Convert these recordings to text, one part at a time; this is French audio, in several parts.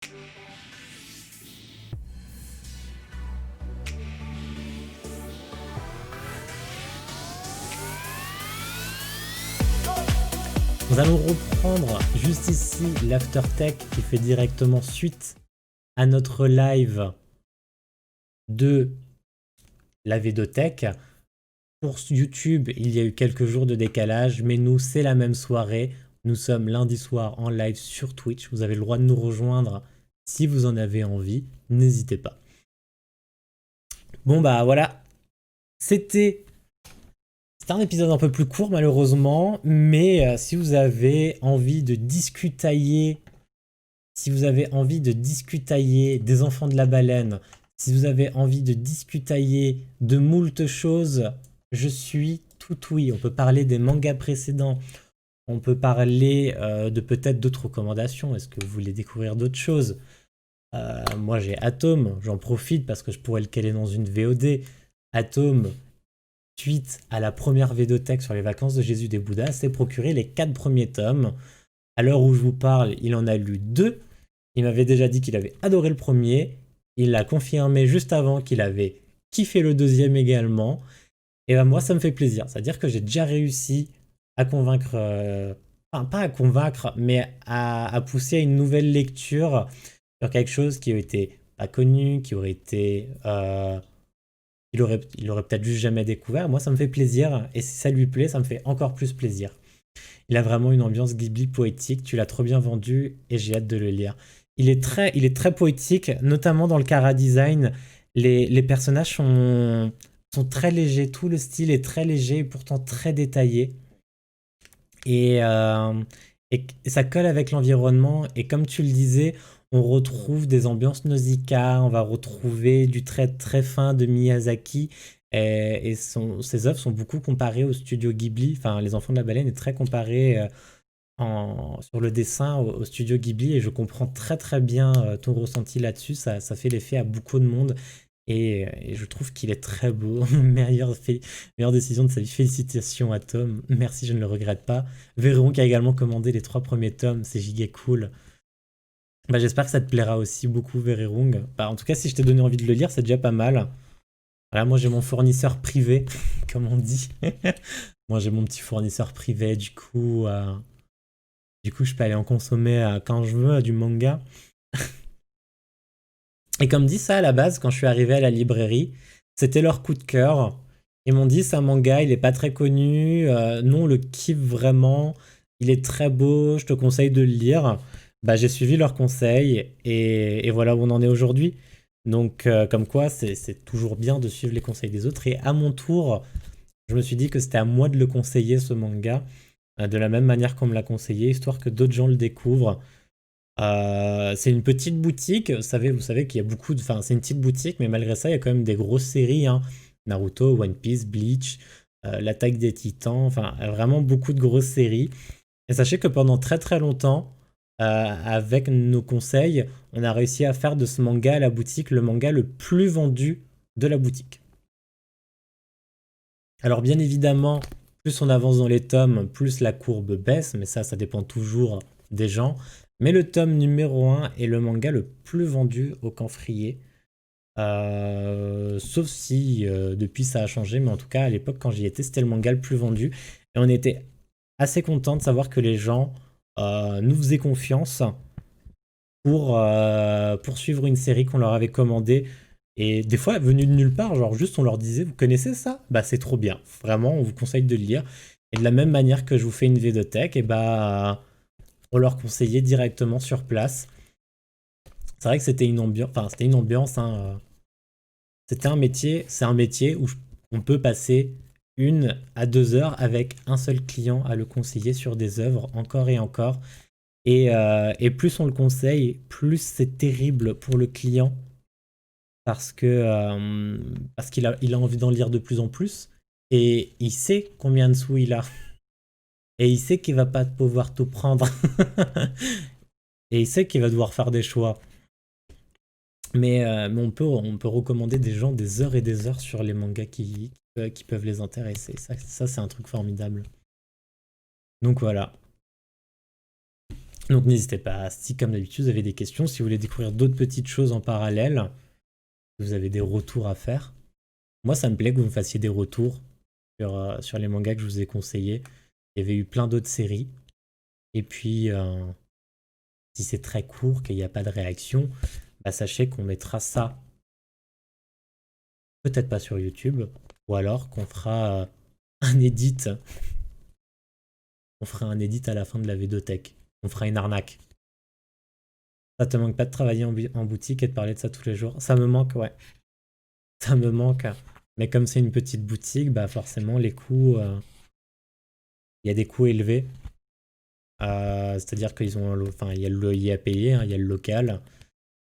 Nous allons reprendre juste ici l'Aftertech qui fait directement suite à notre live de la Védothèque. Pour YouTube, il y a eu quelques jours de décalage, mais nous, c'est la même soirée. Nous sommes lundi soir en live sur Twitch. Vous avez le droit de nous rejoindre si vous en avez envie. N'hésitez pas. Bon bah voilà, c'était un épisode un peu plus court malheureusement, mais si vous avez envie de discutailler, des enfants de la baleine, si vous avez envie de discutailler de moult choses, je suis tout oui. On peut parler des mangas précédents, on peut parler de peut-être d'autres recommandations. Est-ce que vous voulez découvrir d'autres choses? Moi j'ai Atome, j'en profite parce que je pourrais le caler dans une VOD. Atome, suite à la première Védothèque sur les vacances de Jésus des Bouddhas, s'est procuré les 4 premiers tomes. À l'heure où je vous parle, il en a lu 2. Il m'avait déjà dit qu'il avait adoré le premier. Il l'a confirmé juste avant qu'il avait kiffé le deuxième également. Et ben moi, ça me fait plaisir. C'est-à-dire que j'ai déjà réussi à convaincre... enfin, pas à convaincre, mais à pousser à une nouvelle lecture sur quelque chose qui aurait été pas connu, qui aurait été... il aurait peut-être juste jamais découvert. Moi, ça me fait plaisir. Et si ça lui plaît, ça me fait encore plus plaisir. Il a vraiment une ambiance Ghibli poétique. Tu l'as trop bien vendu et j'ai hâte de le lire. Il est très poétique, notamment dans le chara-design. Les personnages sont très légers. Tout le style est très léger et pourtant très détaillé. Et ça colle avec l'environnement. Et comme tu le disais, on retrouve des ambiances Nausicaa, on va retrouver du trait très fin de Miyazaki. Et ses œuvres sont beaucoup comparées au studio Ghibli. Enfin, Les Enfants de la Baleine est très comparé sur le dessin au studio Ghibli. Et je comprends très bien ton ressenti là-dessus. Ça fait l'effet à beaucoup de monde. Et je trouve qu'il est très beau. meilleure décision de sa vie. Félicitations à Tom. Merci, je ne le regrette pas. Véron qui a également commandé les 3 premiers tomes. C'est giga cool. Bah, j'espère que ça te plaira aussi beaucoup, Vererung. Bah, en tout cas, si je t'ai donné envie de le lire, c'est déjà pas mal. Voilà, moi j'ai mon fournisseur privé, comme on dit. Moi j'ai mon petit fournisseur privé, du coup je peux aller en consommer quand je veux du manga. Et comme dit ça à la base, quand je suis arrivé à la librairie, c'était leur coup de cœur. Ils m'ont dit, c'est un manga, il est pas très connu, nous on le kiffe vraiment, il est très beau, je te conseille de le lire. Bah, j'ai suivi leurs conseils et voilà où on en est aujourd'hui. Donc comme quoi, c'est toujours bien de suivre les conseils des autres. Et à mon tour, je me suis dit que c'était à moi de le conseiller, ce manga, de la même manière qu'on me l'a conseillé, histoire que d'autres gens le découvrent. C'est une petite boutique, vous savez qu'il y a beaucoup de... Enfin, c'est une petite boutique, mais malgré ça, il y a quand même des grosses séries, hein. Naruto, One Piece, Bleach, l'Attaque des Titans, enfin, vraiment beaucoup de grosses séries. Et sachez que pendant très longtemps, avec nos conseils, on a réussi à faire de ce manga à la boutique le manga le plus vendu de la boutique. Alors bien évidemment, plus on avance dans les tomes, plus la courbe baisse, mais ça dépend toujours des gens. Mais le tome numéro 1 est le manga le plus vendu au Camphrier. Sauf si depuis ça a changé, mais en tout cas à l'époque quand j'y étais, c'était le manga le plus vendu. Et on était assez content de savoir que les gens nous faisaient confiance pour poursuivre une série qu'on leur avait commandée. Et des fois, venue de nulle part, genre juste on leur disait, vous connaissez ça? Bah c'est trop bien, vraiment, on vous conseille de le lire. Et de la même manière que je vous fais une Védothèque, et bah on leur conseillait directement sur place. C'est vrai que c'était une ambiance, hein. C'était un métier, c'est un métier où on peut passer 1 à 2 heures avec un seul client à le conseiller sur des œuvres encore et encore. Et plus on le conseille, plus c'est terrible pour le client parce qu'il a envie d'en lire de plus en plus et il sait combien de sous il a et il sait qu'il va pas pouvoir tout prendre et il sait qu'il va devoir faire des choix. Mais on peut recommander des gens des heures et des heures sur les mangas qui peuvent les intéresser. Ça c'est un truc formidable. Donc voilà. Donc n'hésitez pas, si comme d'habitude vous avez des questions, si vous voulez découvrir d'autres petites choses en parallèle, si vous avez des retours à faire. Moi ça me plaît que vous me fassiez des retours sur les mangas que je vous ai conseillés. Il y avait eu plein d'autres séries. Et puis si c'est très court, qu'il n'y a pas de réaction, bah sachez qu'on mettra ça peut-être pas sur YouTube, ou alors qu'on fera un edit. On fera un edit à la fin de la vidéothèque. On fera une arnaque. Ça te manque pas de travailler en boutique et de parler de ça tous les jours? Ça me manque, ouais. Ça me manque. Mais comme c'est une petite boutique, bah forcément les coûts, il y a des coûts élevés. C'est-à-dire qu'ils ont, enfin, il y a le loyer à payer, hein, il y a le local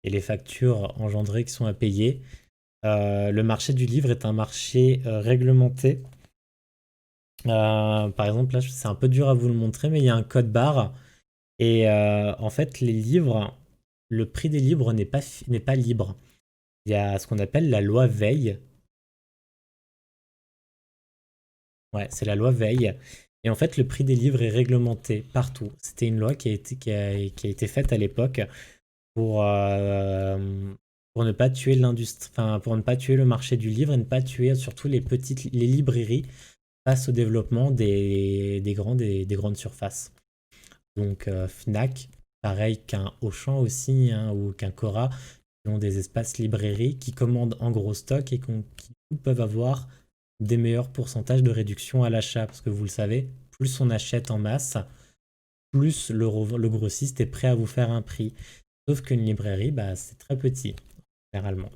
et les factures engendrées qui sont à payer. Le marché du livre est un marché réglementé. Par exemple, là, c'est un peu dur à vous le montrer, mais il y a un code barre. Et en fait, les livres, le prix des livres n'est pas libre. Il y a ce qu'on appelle la loi Veil. Ouais, c'est la loi Veil. Et en fait, le prix des livres est réglementé partout. C'était une loi qui a été faite à l'époque pour, pour ne pas tuer l'industrie, enfin, pour ne pas tuer le marché du livre et ne pas tuer surtout les librairies face au développement des grandes surfaces. Donc Fnac, pareil qu'un Auchan aussi, hein, ou qu'un Cora, qui ont des espaces librairies qui commandent en gros stock et qui peuvent avoir des meilleurs pourcentages de réduction à l'achat. Parce que vous le savez, plus on achète en masse, plus le grossiste est prêt à vous faire un prix. Sauf qu'une librairie, bah, c'est très petit, généralement.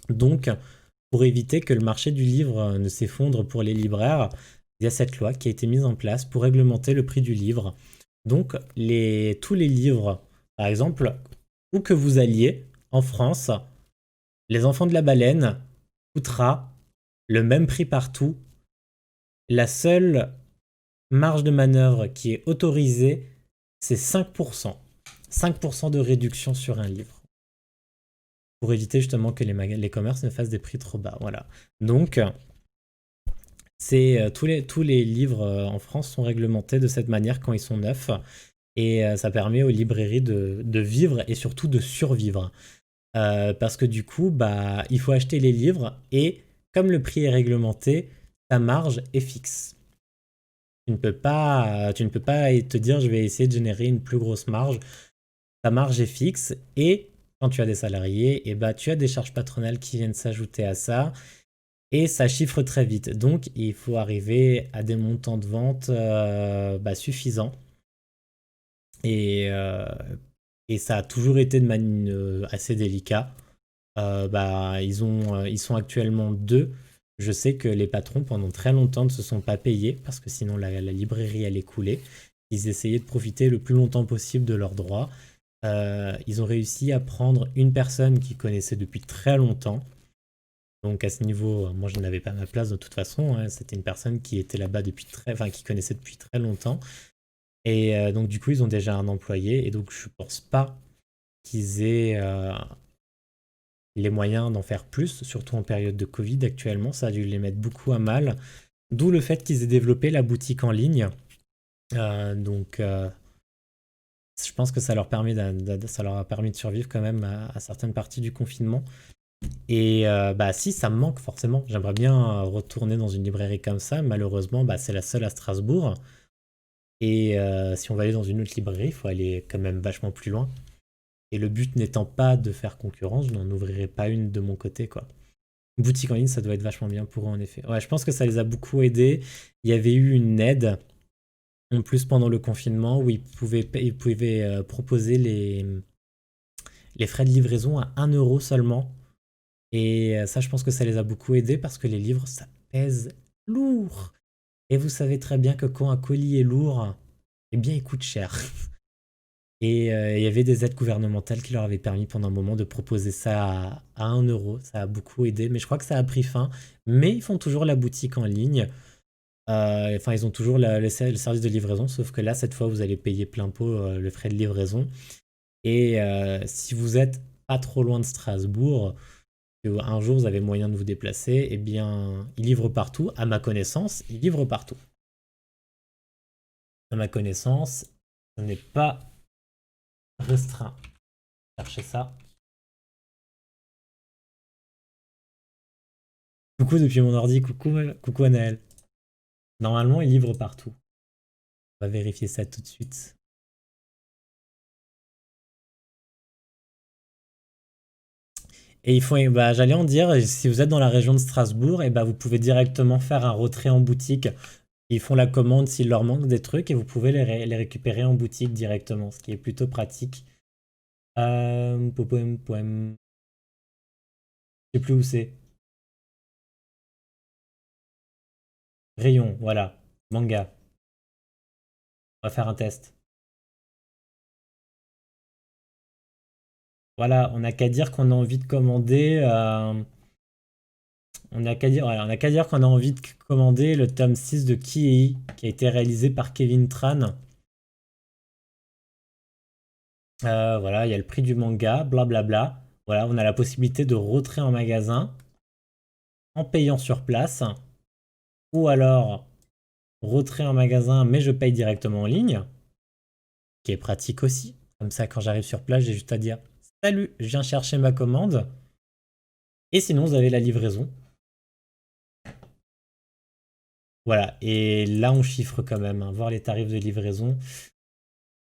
Donc, pour éviter que le marché du livre ne s'effondre pour les libraires, il y a cette loi qui a été mise en place pour réglementer le prix du livre. Donc, tous les livres, par exemple, où que vous alliez en France, Les Enfants de la Baleine coûtera le même prix partout. La seule marge de manœuvre qui est autorisée, c'est 5%. 5% de réduction sur un livre. Pour éviter justement que les commerces ne fassent des prix trop bas. Voilà. Donc, tous les livres en France sont réglementés de cette manière quand ils sont neufs. Et ça permet aux librairies de vivre et surtout de survivre. Parce que du coup, bah, il faut acheter les livres et comme le prix est réglementé, ta marge est fixe. Tu ne peux pas te dire je vais essayer de générer une plus grosse marge. Ta marge est fixe et quand tu as des salariés, et bah, tu as des charges patronales qui viennent s'ajouter à ça et ça chiffre très vite. Donc il faut arriver à des montants de vente bah, suffisants. Et, et ça a toujours été de manière assez délicat. Bah, ils sont actuellement deux. Je sais que les patrons, pendant très longtemps, ne se sont pas payés parce que sinon la librairie allait couler. Ils essayaient de profiter le plus longtemps possible de leurs droits. Ils ont réussi à prendre une personne qu'ils connaissaient depuis très longtemps. Donc à ce niveau, moi je n'avais pas ma place de toute façon, hein. C'était une personne qui était là-bas enfin qui connaissait depuis très longtemps. Et donc du coup ils ont déjà un employé et donc je pense pas qu'ils aient les moyens d'en faire plus, surtout en période de Covid actuellement, ça a dû les mettre beaucoup à mal. D'où le fait qu'ils aient développé la boutique en ligne. Donc je pense que ça leur a permis de survivre quand même à certaines parties du confinement. Et bah si, ça me manque forcément. J'aimerais bien retourner dans une librairie comme ça. Malheureusement, bah, c'est la seule à Strasbourg. Et si on va aller dans une autre librairie, il faut aller quand même vachement plus loin. Et le but n'étant pas de faire concurrence, je n'en ouvrirai pas une de mon côté, quoi. Une boutique en ligne, ça doit être vachement bien pour eux, en effet. Ouais, je pense que ça les a beaucoup aidés. Il y avait eu une aide, en plus pendant le confinement, où ils pouvaient proposer les frais de livraison à 1 € seulement. Et ça, je pense que ça les a beaucoup aidés parce que les livres, ça pèse lourd. Et vous savez très bien que quand un colis est lourd, eh bien, il coûte cher. Et il y avait des aides gouvernementales qui leur avaient permis pendant un moment de proposer ça à 1 €. Ça a beaucoup aidé, mais je crois que ça a pris fin. Mais ils font toujours la boutique en ligne. Enfin, ils ont toujours le service de livraison, sauf que là, cette fois, vous allez payer plein pot le frais de livraison. Et si vous êtes pas trop loin de Strasbourg, que un jour vous avez moyen de vous déplacer, eh bien, ils livrent partout. À ma connaissance, ils livrent partout. À ma connaissance, ce n'est pas restreint. Cherchez ça. Coucou depuis mon ordi, coucou Anaël. Normalement, il livre partout. On va vérifier ça tout de suite. Et il faut, bah, j'allais en dire, si vous êtes dans la région de Strasbourg, et bah, vous pouvez directement faire un retrait en boutique. Ils font la commande s'il leur manque des trucs et vous pouvez les récupérer en boutique directement, ce qui est plutôt pratique. Poème. Je sais plus où c'est. Rayon, voilà. Manga. On va faire un test. Voilà, on n'a qu'à dire qu'on a envie de commander. On n'a qu'à dire, voilà, on n'a qu'à dire qu'on a envie de commander le tome 6 de Kiei, qui a été réalisé par Kevin Tran. Voilà, il y a le prix du manga, blablabla. Voilà, on a la possibilité de retrait en magasin en payant sur place. Ou alors retrait en magasin, mais je paye directement en ligne. Qui est pratique aussi. Comme ça, quand j'arrive sur place, j'ai juste à dire salut, je viens chercher ma commande. Et sinon, vous avez la livraison. Voilà, et là on chiffre quand même, hein, voir les tarifs de livraison.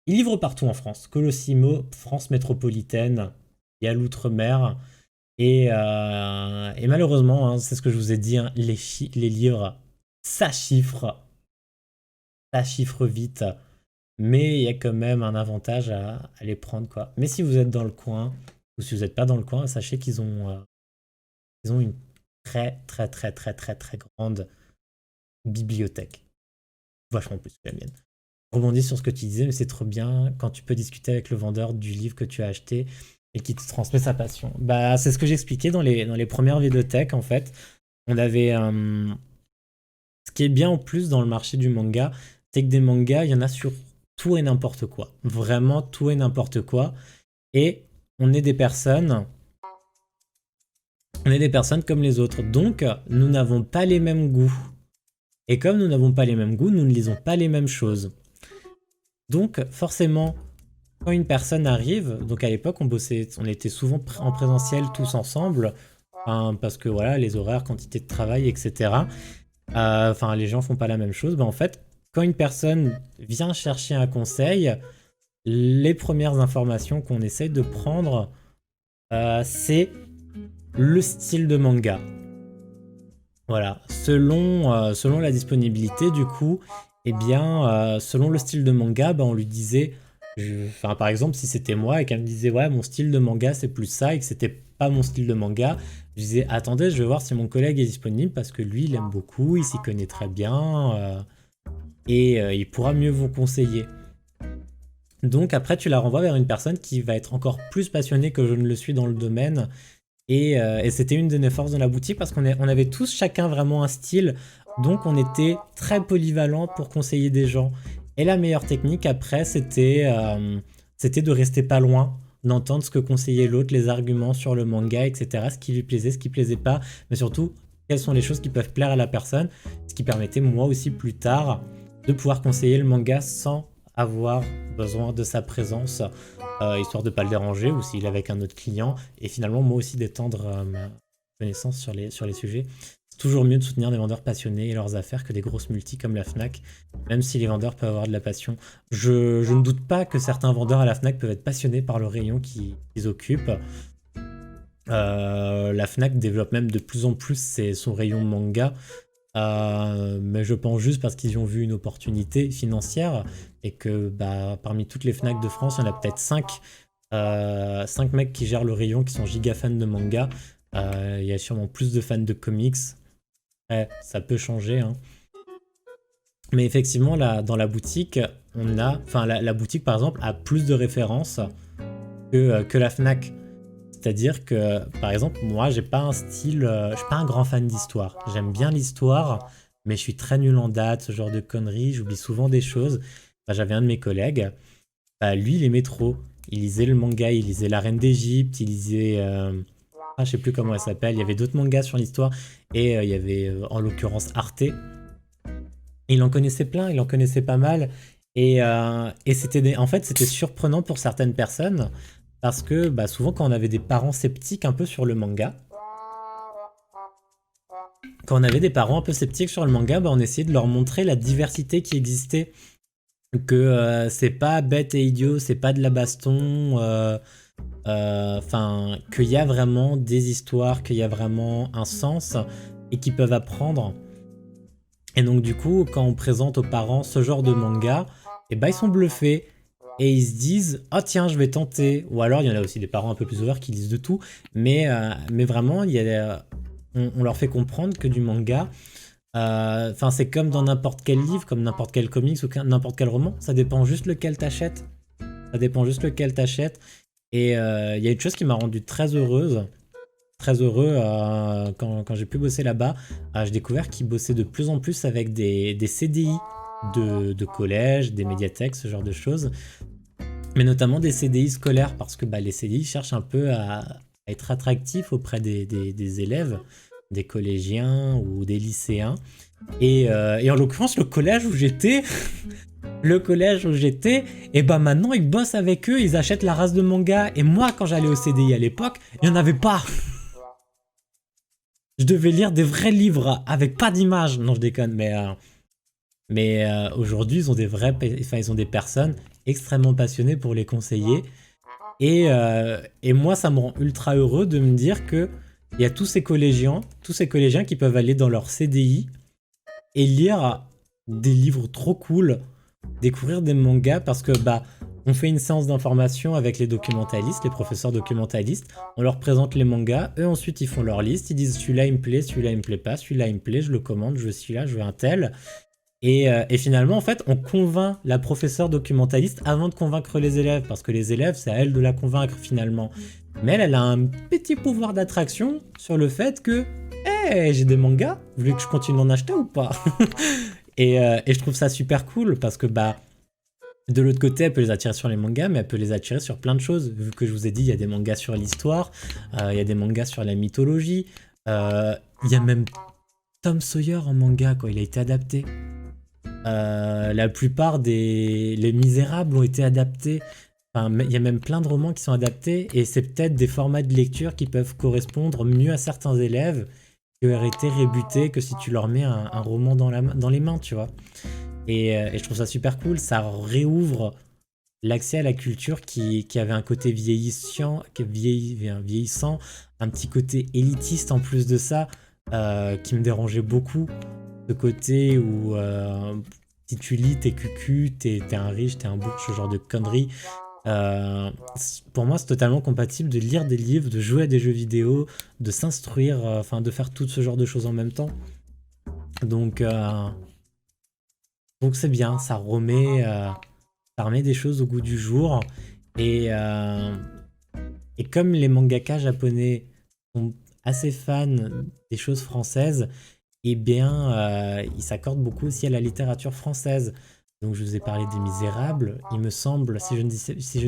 Ils livrent partout en France. Colossimo, France métropolitaine, il y a l'outre-mer. Et malheureusement, hein, c'est ce que je vous ai dit, hein, les livres, ça chiffre vite. Mais il y a quand même un avantage à les prendre, quoi. Mais si vous êtes dans le coin, ou si vous n'êtes pas dans le coin, sachez qu'ils ont une très grande bibliothèque. Vachement plus que la mienne. Je rebondis sur ce que tu disais, mais c'est trop bien quand tu peux discuter avec le vendeur du livre que tu as acheté et qui te transmet sa passion. Bah, c'est ce que j'expliquais dans les premières vidéothèques, en fait. On avait... ce qui est bien en plus dans le marché du manga, c'est que des mangas, il y en a sur tout et n'importe quoi. Vraiment tout et n'importe quoi. Et on est des personnes... On est des personnes comme les autres. Donc, nous n'avons pas les mêmes goûts. Et comme nous n'avons pas les mêmes goûts, nous ne lisons pas les mêmes choses. Donc, forcément, quand une personne arrive, donc à l'époque, on était souvent en présentiel tous ensemble, parce que voilà, les horaires, quantité de travail, etc. Enfin, les gens font pas la même chose. En fait, quand une personne vient chercher un conseil, les premières informations qu'on essaye de prendre, c'est le style de manga. Voilà, selon la disponibilité, du coup, eh bien, selon le style de manga, on lui disait, par exemple, si c'était moi et qu'elle me disait, ouais, mon style de manga, c'est plus ça, et que c'était pas mon style de manga, je disais, attendez, je vais voir si mon collègue est disponible, parce que lui, il aime beaucoup, il s'y connaît très bien, et il pourra mieux vous conseiller. Donc après, tu la renvoies vers une personne qui va être encore plus passionnée que je ne le suis dans le domaine, et c'était une de nos forces dans la boutique parce qu'on avait tous chacun vraiment un style, donc on était très polyvalent pour conseiller des gens. Et la meilleure technique après, c'était de rester pas loin, d'entendre ce que conseillait l'autre, les arguments sur le manga, etc. Ce qui lui plaisait, ce qui plaisait pas, mais surtout quelles sont les choses qui peuvent plaire à la personne, ce qui permettait moi aussi plus tard de pouvoir conseiller le manga sans avoir besoin de sa présence, histoire de ne pas le déranger, ou s'il est avec un autre client, et finalement moi aussi d'étendre ma connaissance sur les sujets. C'est toujours mieux de soutenir des vendeurs passionnés et leurs affaires que des grosses multis comme la Fnac, même si les vendeurs peuvent avoir de la passion. Je ne doute pas que certains vendeurs à la Fnac peuvent être passionnés par le rayon qu'ils occupent. La Fnac développe même de plus en plus son rayon manga, mais je pense juste parce qu'ils ont vu une opportunité financière et que parmi toutes les Fnac de France, il y en a peut-être 5 mecs qui gèrent le rayon qui sont giga fans de manga. Il y a sûrement plus de fans de comics. Ouais, ça peut changer, hein. Mais effectivement, là, dans la boutique, la boutique par exemple a plus de références que la Fnac. C'est-à-dire que, par exemple, moi, j'ai pas un style, je suis pas un grand fan d'histoire. J'aime bien l'histoire, mais je suis très nul en dates, ce genre de conneries. J'oublie souvent des choses. J'avais un de mes collègues, lui, il aimait trop. Il lisait le manga, il lisait La Reine d'Égypte, il lisait, je sais plus comment elle s'appelle. Il y avait d'autres mangas sur l'histoire, et il y avait, en l'occurrence, Arte. Et il en connaissait plein, il en connaissait pas mal. Et en fait, c'était surprenant pour certaines personnes parce que bah, souvent, quand on avait des parents sceptiques un peu sur le manga, bah, on essayait de leur montrer la diversité qui existait. Que c'est pas bête et idiot, c'est pas de la baston. Enfin, qu'il y a vraiment des histoires, qu'il y a vraiment un sens et qu'ils peuvent apprendre. Et donc du coup, quand on présente aux parents ce genre de manga, et ben ils sont bluffés et ils se disent ah tiens je vais tenter. Ou alors il y en a aussi des parents un peu plus ouverts qui lisent de tout, mais vraiment on leur fait comprendre que du manga, enfin c'est comme dans n'importe quel livre, comme n'importe quel comics ou n'importe quel roman, ça dépend juste lequel t'achètes. Ça dépend juste lequel t'achètes. Et il y a une chose qui m'a rendu très heureuse, très heureux quand j'ai pu bosser là-bas. J'ai découvert qu'ils bossaient de plus en plus avec des CDI de collège, des médiathèques, ce genre de choses. Mais notamment des CDI scolaires, parce que bah, les CDI cherchent un peu à être attractifs auprès des élèves, des collégiens ou des lycéens. Et en l'occurrence, le collège où j'étais, et bah maintenant ils bossent avec eux, ils achètent la race de manga. Et moi, quand j'allais au CDI à l'époque, il n'y en avait pas. Je devais lire des vrais livres avec pas d'image. Non, je déconne, mais aujourd'hui, ils ont des personnes extrêmement passionnées pour les conseiller. Et moi, ça me rend ultra heureux de me dire que il y a tous ces collégiens qui peuvent aller dans leur CDI et lire des livres trop cool, découvrir des mangas parce que bah on fait une séance d'information avec les documentalistes, les professeurs documentalistes, on leur présente les mangas, eux ensuite ils font leur liste, ils disent celui-là il me plaît, celui-là il me plaît pas, celui-là il me plaît, je le commande, je veux celui-là, je veux un tel. Et finalement, en fait, on convainc la professeure documentaliste avant de convaincre les élèves, parce que les élèves, c'est à elle de la convaincre finalement. Mais elle a un petit pouvoir d'attraction sur le fait que, hey, j'ai des mangas, vous voulez que je continue d'en acheter ou pas? Et je trouve ça super cool, parce que bah, de l'autre côté, elle peut les attirer sur les mangas, mais elle peut les attirer sur plein de choses. Vu que je vous ai dit, il y a des mangas sur l'histoire, il y a des mangas sur la mythologie, il y a même Tom Sawyer en manga, quoi, il a été adapté. La plupart des Les Misérables ont été adaptés. Enfin, il y a même plein de romans qui sont adaptés et c'est peut-être des formats de lecture qui peuvent correspondre mieux à certains élèves qui auraient été rébutés que si tu leur mets un roman dans les mains, tu vois. Et je trouve ça super cool. Ça réouvre l'accès à la culture qui avait un côté vieillissant, un petit côté élitiste en plus de ça, qui me dérangeait beaucoup. Ce côté où si tu lis, t'es cucu, t'es un riche, t'es un bourge, ce genre de conneries. Pour moi, c'est totalement compatible de lire des livres, de jouer à des jeux vidéo, de s'instruire, enfin de faire tout ce genre de choses en même temps. Donc, donc c'est bien, ça remet des choses au goût du jour. Et, et comme les mangaka japonais sont assez fans des choses françaises, eh bien, il s'accorde beaucoup aussi à la littérature française. Donc, je vous ai parlé des Misérables. Il me semble, si je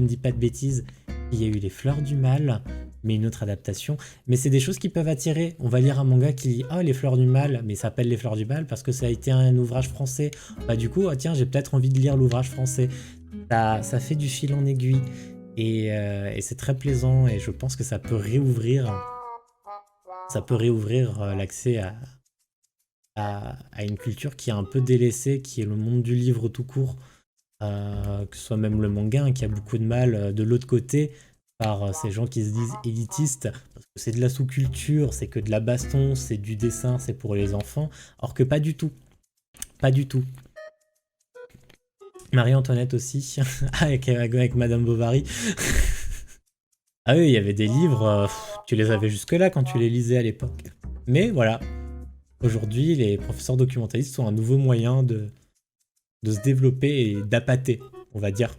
ne dis pas de bêtises, il y a eu Les Fleurs du Mal, mais une autre adaptation. Mais c'est des choses qui peuvent attirer. On va lire un manga qui dit « Ah, Les Fleurs du Mal », mais ça s'appelle Les Fleurs du Mal parce que ça a été un ouvrage français. Bah du coup, ah, tiens, j'ai peut-être envie de lire l'ouvrage français. Ça fait du fil en aiguille. Et c'est très plaisant et je pense que ça peut réouvrir l'accès à une culture qui est un peu délaissée, qui est le monde du livre tout court, que ce soit même le manga, hein, qui a beaucoup de mal de l'autre côté par ces gens qui se disent élitistes, parce que c'est de la sous-culture, c'est que de la baston, c'est du dessin, c'est pour les enfants, alors que pas du tout. Pas du tout. Marie-Antoinette aussi, avec Madame Bovary. Ah oui, il y avait des livres, tu les avais jusque-là quand tu les lisais à l'époque. Mais voilà, aujourd'hui, les professeurs documentalistes sont un nouveau moyen de se développer et d'appâter, on va dire.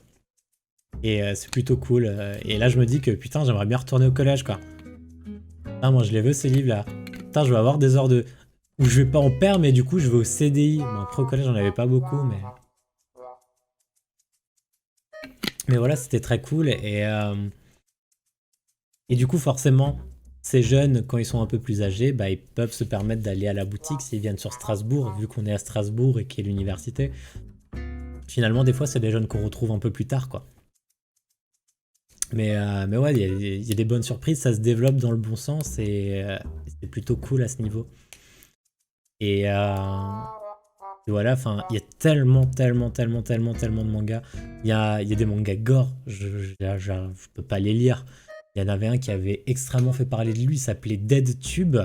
Et c'est plutôt cool. Et là, je me dis que putain, j'aimerais bien retourner au collège, quoi. Ah, moi, je les veux, ces livres-là. Putain, je vais avoir des heures de... Où je vais pas en perdre, mais du coup, je vais au CDI. Bon, après, au collège, j'en avais pas beaucoup, mais... Mais voilà, c'était très cool. Et du coup, forcément, ces jeunes, quand ils sont un peu plus âgés, bah, ils peuvent se permettre d'aller à la boutique s'ils viennent sur Strasbourg, vu qu'on est à Strasbourg et qu'il y a l'université. Finalement, des fois, c'est des jeunes qu'on retrouve un peu plus tard, quoi. Mais ouais, il y a des bonnes surprises, ça se développe dans le bon sens et c'est plutôt cool à ce niveau. Et voilà, enfin, il y a tellement de mangas. Il y a des mangas gore, je peux pas les lire. Il y en avait un qui avait extrêmement fait parler de lui, il s'appelait Dead Tube.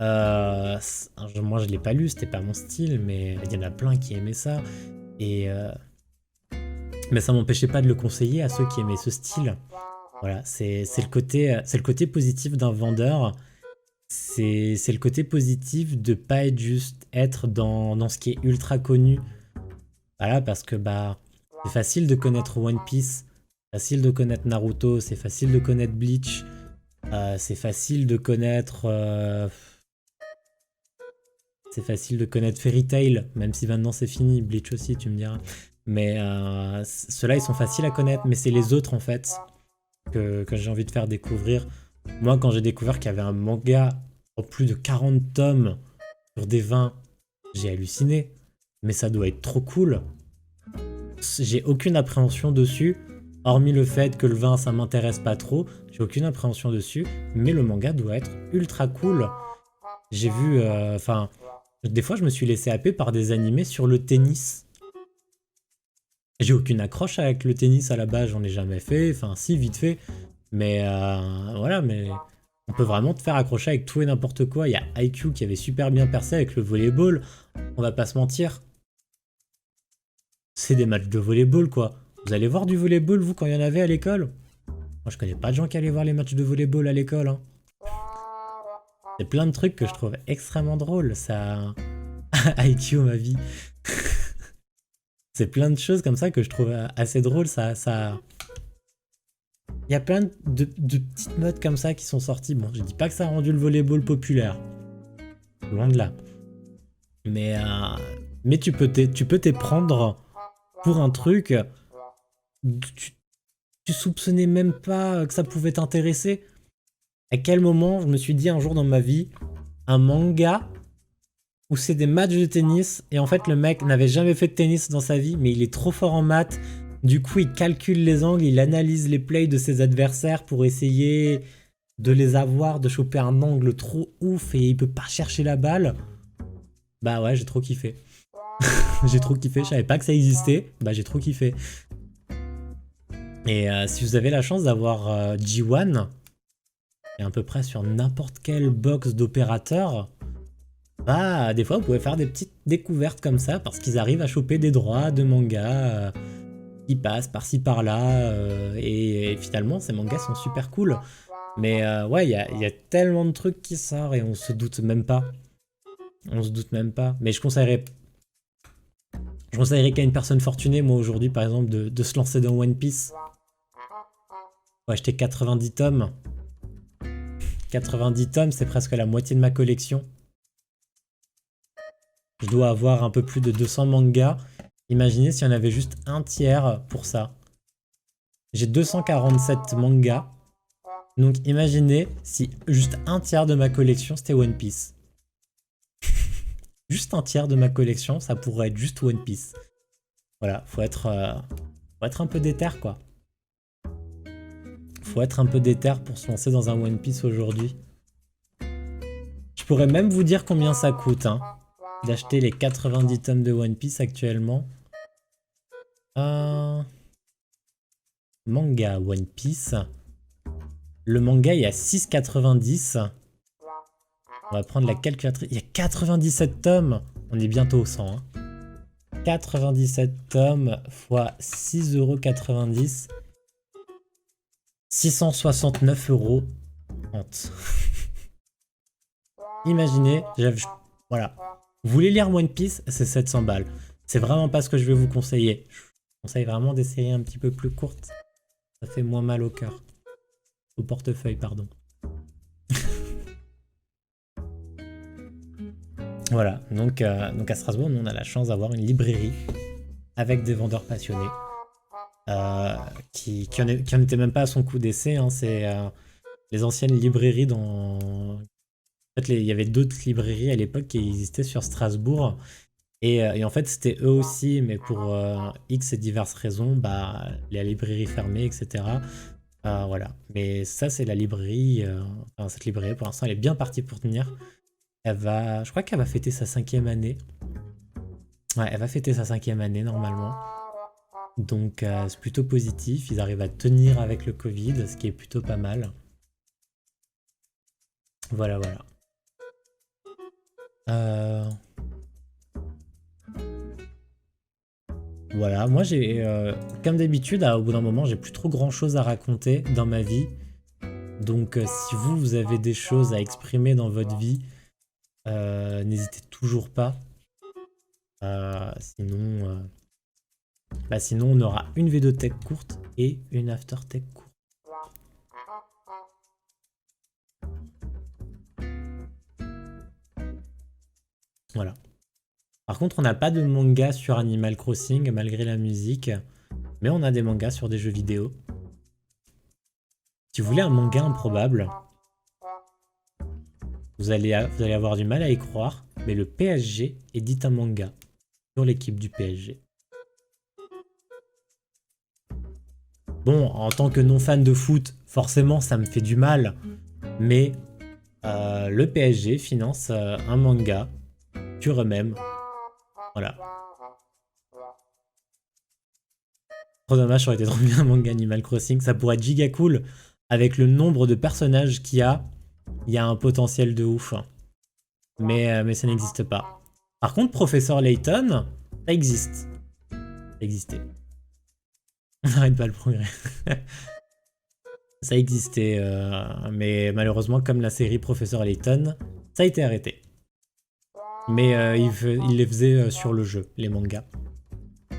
Moi, je l'ai pas lu, c'était pas mon style, mais il y en a plein qui aimaient ça. Et mais ça m'empêchait pas de le conseiller à ceux qui aimaient ce style. Voilà, c'est le côté positif d'un vendeur. C'est le côté positif de pas être juste être dans ce qui est ultra connu. Voilà, parce que bah c'est facile de connaître One Piece, facile de connaître Naruto, c'est facile de connaître Bleach, c'est facile de connaître Fairy Tail, même si maintenant c'est fini, Bleach aussi tu me diras. Mais ceux-là ils sont faciles à connaître, mais c'est les autres en fait que j'ai envie de faire découvrir. Moi quand j'ai découvert qu'il y avait un manga en plus de 40 tomes sur des 20, j'ai halluciné. Mais ça doit être trop cool. J'ai aucune appréhension dessus, hormis le fait que le vin ça m'intéresse pas trop, j'ai aucune appréhension dessus, mais le manga doit être ultra cool. J'ai vu, enfin, des fois je me suis laissé happer par des animés sur le tennis. J'ai aucune accroche avec le tennis à la base, j'en ai jamais fait, enfin si vite fait, mais voilà, mais on peut vraiment te faire accrocher avec tout et n'importe quoi. Il y a IQ qui avait super bien percé avec le volleyball, on va pas se mentir. C'est des matchs de volleyball quoi. Vous allez voir du volleyball vous quand il y en avait à l'école? Moi je connais pas de gens qui allaient voir les matchs de volleyball à l'école. Hein. C'est plein de trucs que je trouve extrêmement drôles. Ça... IQ ma vie. C'est plein de choses comme ça que je trouve assez drôles. Ça... Il y a plein de petites modes comme ça qui sont sorties. Bon, je dis pas que ça a rendu le volleyball populaire. Loin de là. Mais tu peux t'y prendre pour un truc, tu soupçonnais même pas que ça pouvait t'intéresser. À quel moment je me suis dit un jour dans ma vie, un manga où c'est des matchs de tennis et en fait le mec n'avait jamais fait de tennis dans sa vie mais il est trop fort en maths, du coup il calcule les angles, il analyse les plays de ses adversaires pour essayer de les avoir, de choper un angle trop ouf et il peut pas chercher la balle. Bah ouais, j'ai trop kiffé. J'ai trop kiffé, je savais pas que ça existait, bah j'ai trop kiffé. Et si vous avez la chance d'avoir G1, et à peu près sur n'importe quelle box d'opérateur, bah des fois vous pouvez faire des petites découvertes comme ça, parce qu'ils arrivent à choper des droits de mangas qui passent par-ci par-là, et finalement ces mangas sont super cool. Mais ouais, il y a tellement de trucs qui sortent et on se doute même pas. On se doute même pas. Mais je conseillerais qu'à une personne fortunée, moi aujourd'hui par exemple, de se lancer dans One Piece. Faut acheter 90 tomes. 90 tomes, c'est presque la moitié de ma collection. Je dois avoir un peu plus de 200 mangas. Imaginez s'il y en avait juste un tiers pour ça. J'ai 247 mangas. Donc imaginez si juste un tiers de ma collection c'était One Piece. Juste un tiers de ma collection, ça pourrait être juste One Piece. Voilà, faut être un peu déter quoi. Faut être un peu déter pour se lancer dans un One Piece aujourd'hui. Je pourrais même vous dire combien ça coûte, hein, d'acheter les 90 tomes de One Piece actuellement. Manga One Piece. Le manga est à 6,90. On va prendre la calculatrice. Il y a 97 tomes. On est bientôt au 100. Hein. 97 tomes fois 6,90 €. 669 €. Imaginez, voilà. Vous voulez lire One Piece, c'est 700 balles. C'est vraiment pas ce que je vais vous conseiller. Je vous conseille vraiment des séries un petit peu plus courtes. Ça fait moins mal au cœur. Au portefeuille, pardon. Voilà, donc à Strasbourg, nous on a la chance d'avoir une librairie avec des vendeurs passionnés qui en étaient même pas à son coup d'essai. Hein, c'est les anciennes librairies dans... En fait, il y avait d'autres librairies à l'époque qui existaient sur Strasbourg Et en fait, c'était eux aussi, mais pour X et diverses raisons, bah, la librairie fermée, etc. Voilà. Mais ça, c'est la librairie. Enfin, cette librairie, pour l'instant, elle est bien partie pour tenir. Je crois qu'elle va fêter sa 5e année. Ouais, elle va fêter sa 5e année normalement. Donc, c'est plutôt positif. Ils arrivent à tenir avec le Covid, ce qui est plutôt pas mal. Voilà, voilà. Voilà, moi j'ai, comme d'habitude, au bout d'un moment, j'ai plus trop grand chose à raconter dans ma vie. Donc si vous avez des choses à exprimer dans votre vie, n'hésitez toujours pas. Sinon on aura une vidéo tech courte et une after tech courte. Voilà. Par contre, on n'a pas de manga sur Animal Crossing malgré la musique, mais on a des mangas sur des jeux vidéo. Si vous voulez un manga improbable, vous allez avoir du mal à y croire, mais le PSG édite un manga sur l'équipe du PSG. Bon, en tant que non-fan de foot, forcément ça me fait du mal, mais le PSG finance un manga sur eux-mêmes. Voilà. Trop dommage, ça aurait été trop bien un manga Animal Crossing. Ça pourrait être giga cool avec le nombre de personnages qu'il y a. Il y a un potentiel de ouf. Mais ça n'existe pas. Par contre, Professeur Layton, ça existe. Ça existait. On n'arrête pas le progrès. Ça existait, mais malheureusement, comme la série Professeur Layton, ça a été arrêté. Mais il les faisait sur le jeu, les mangas.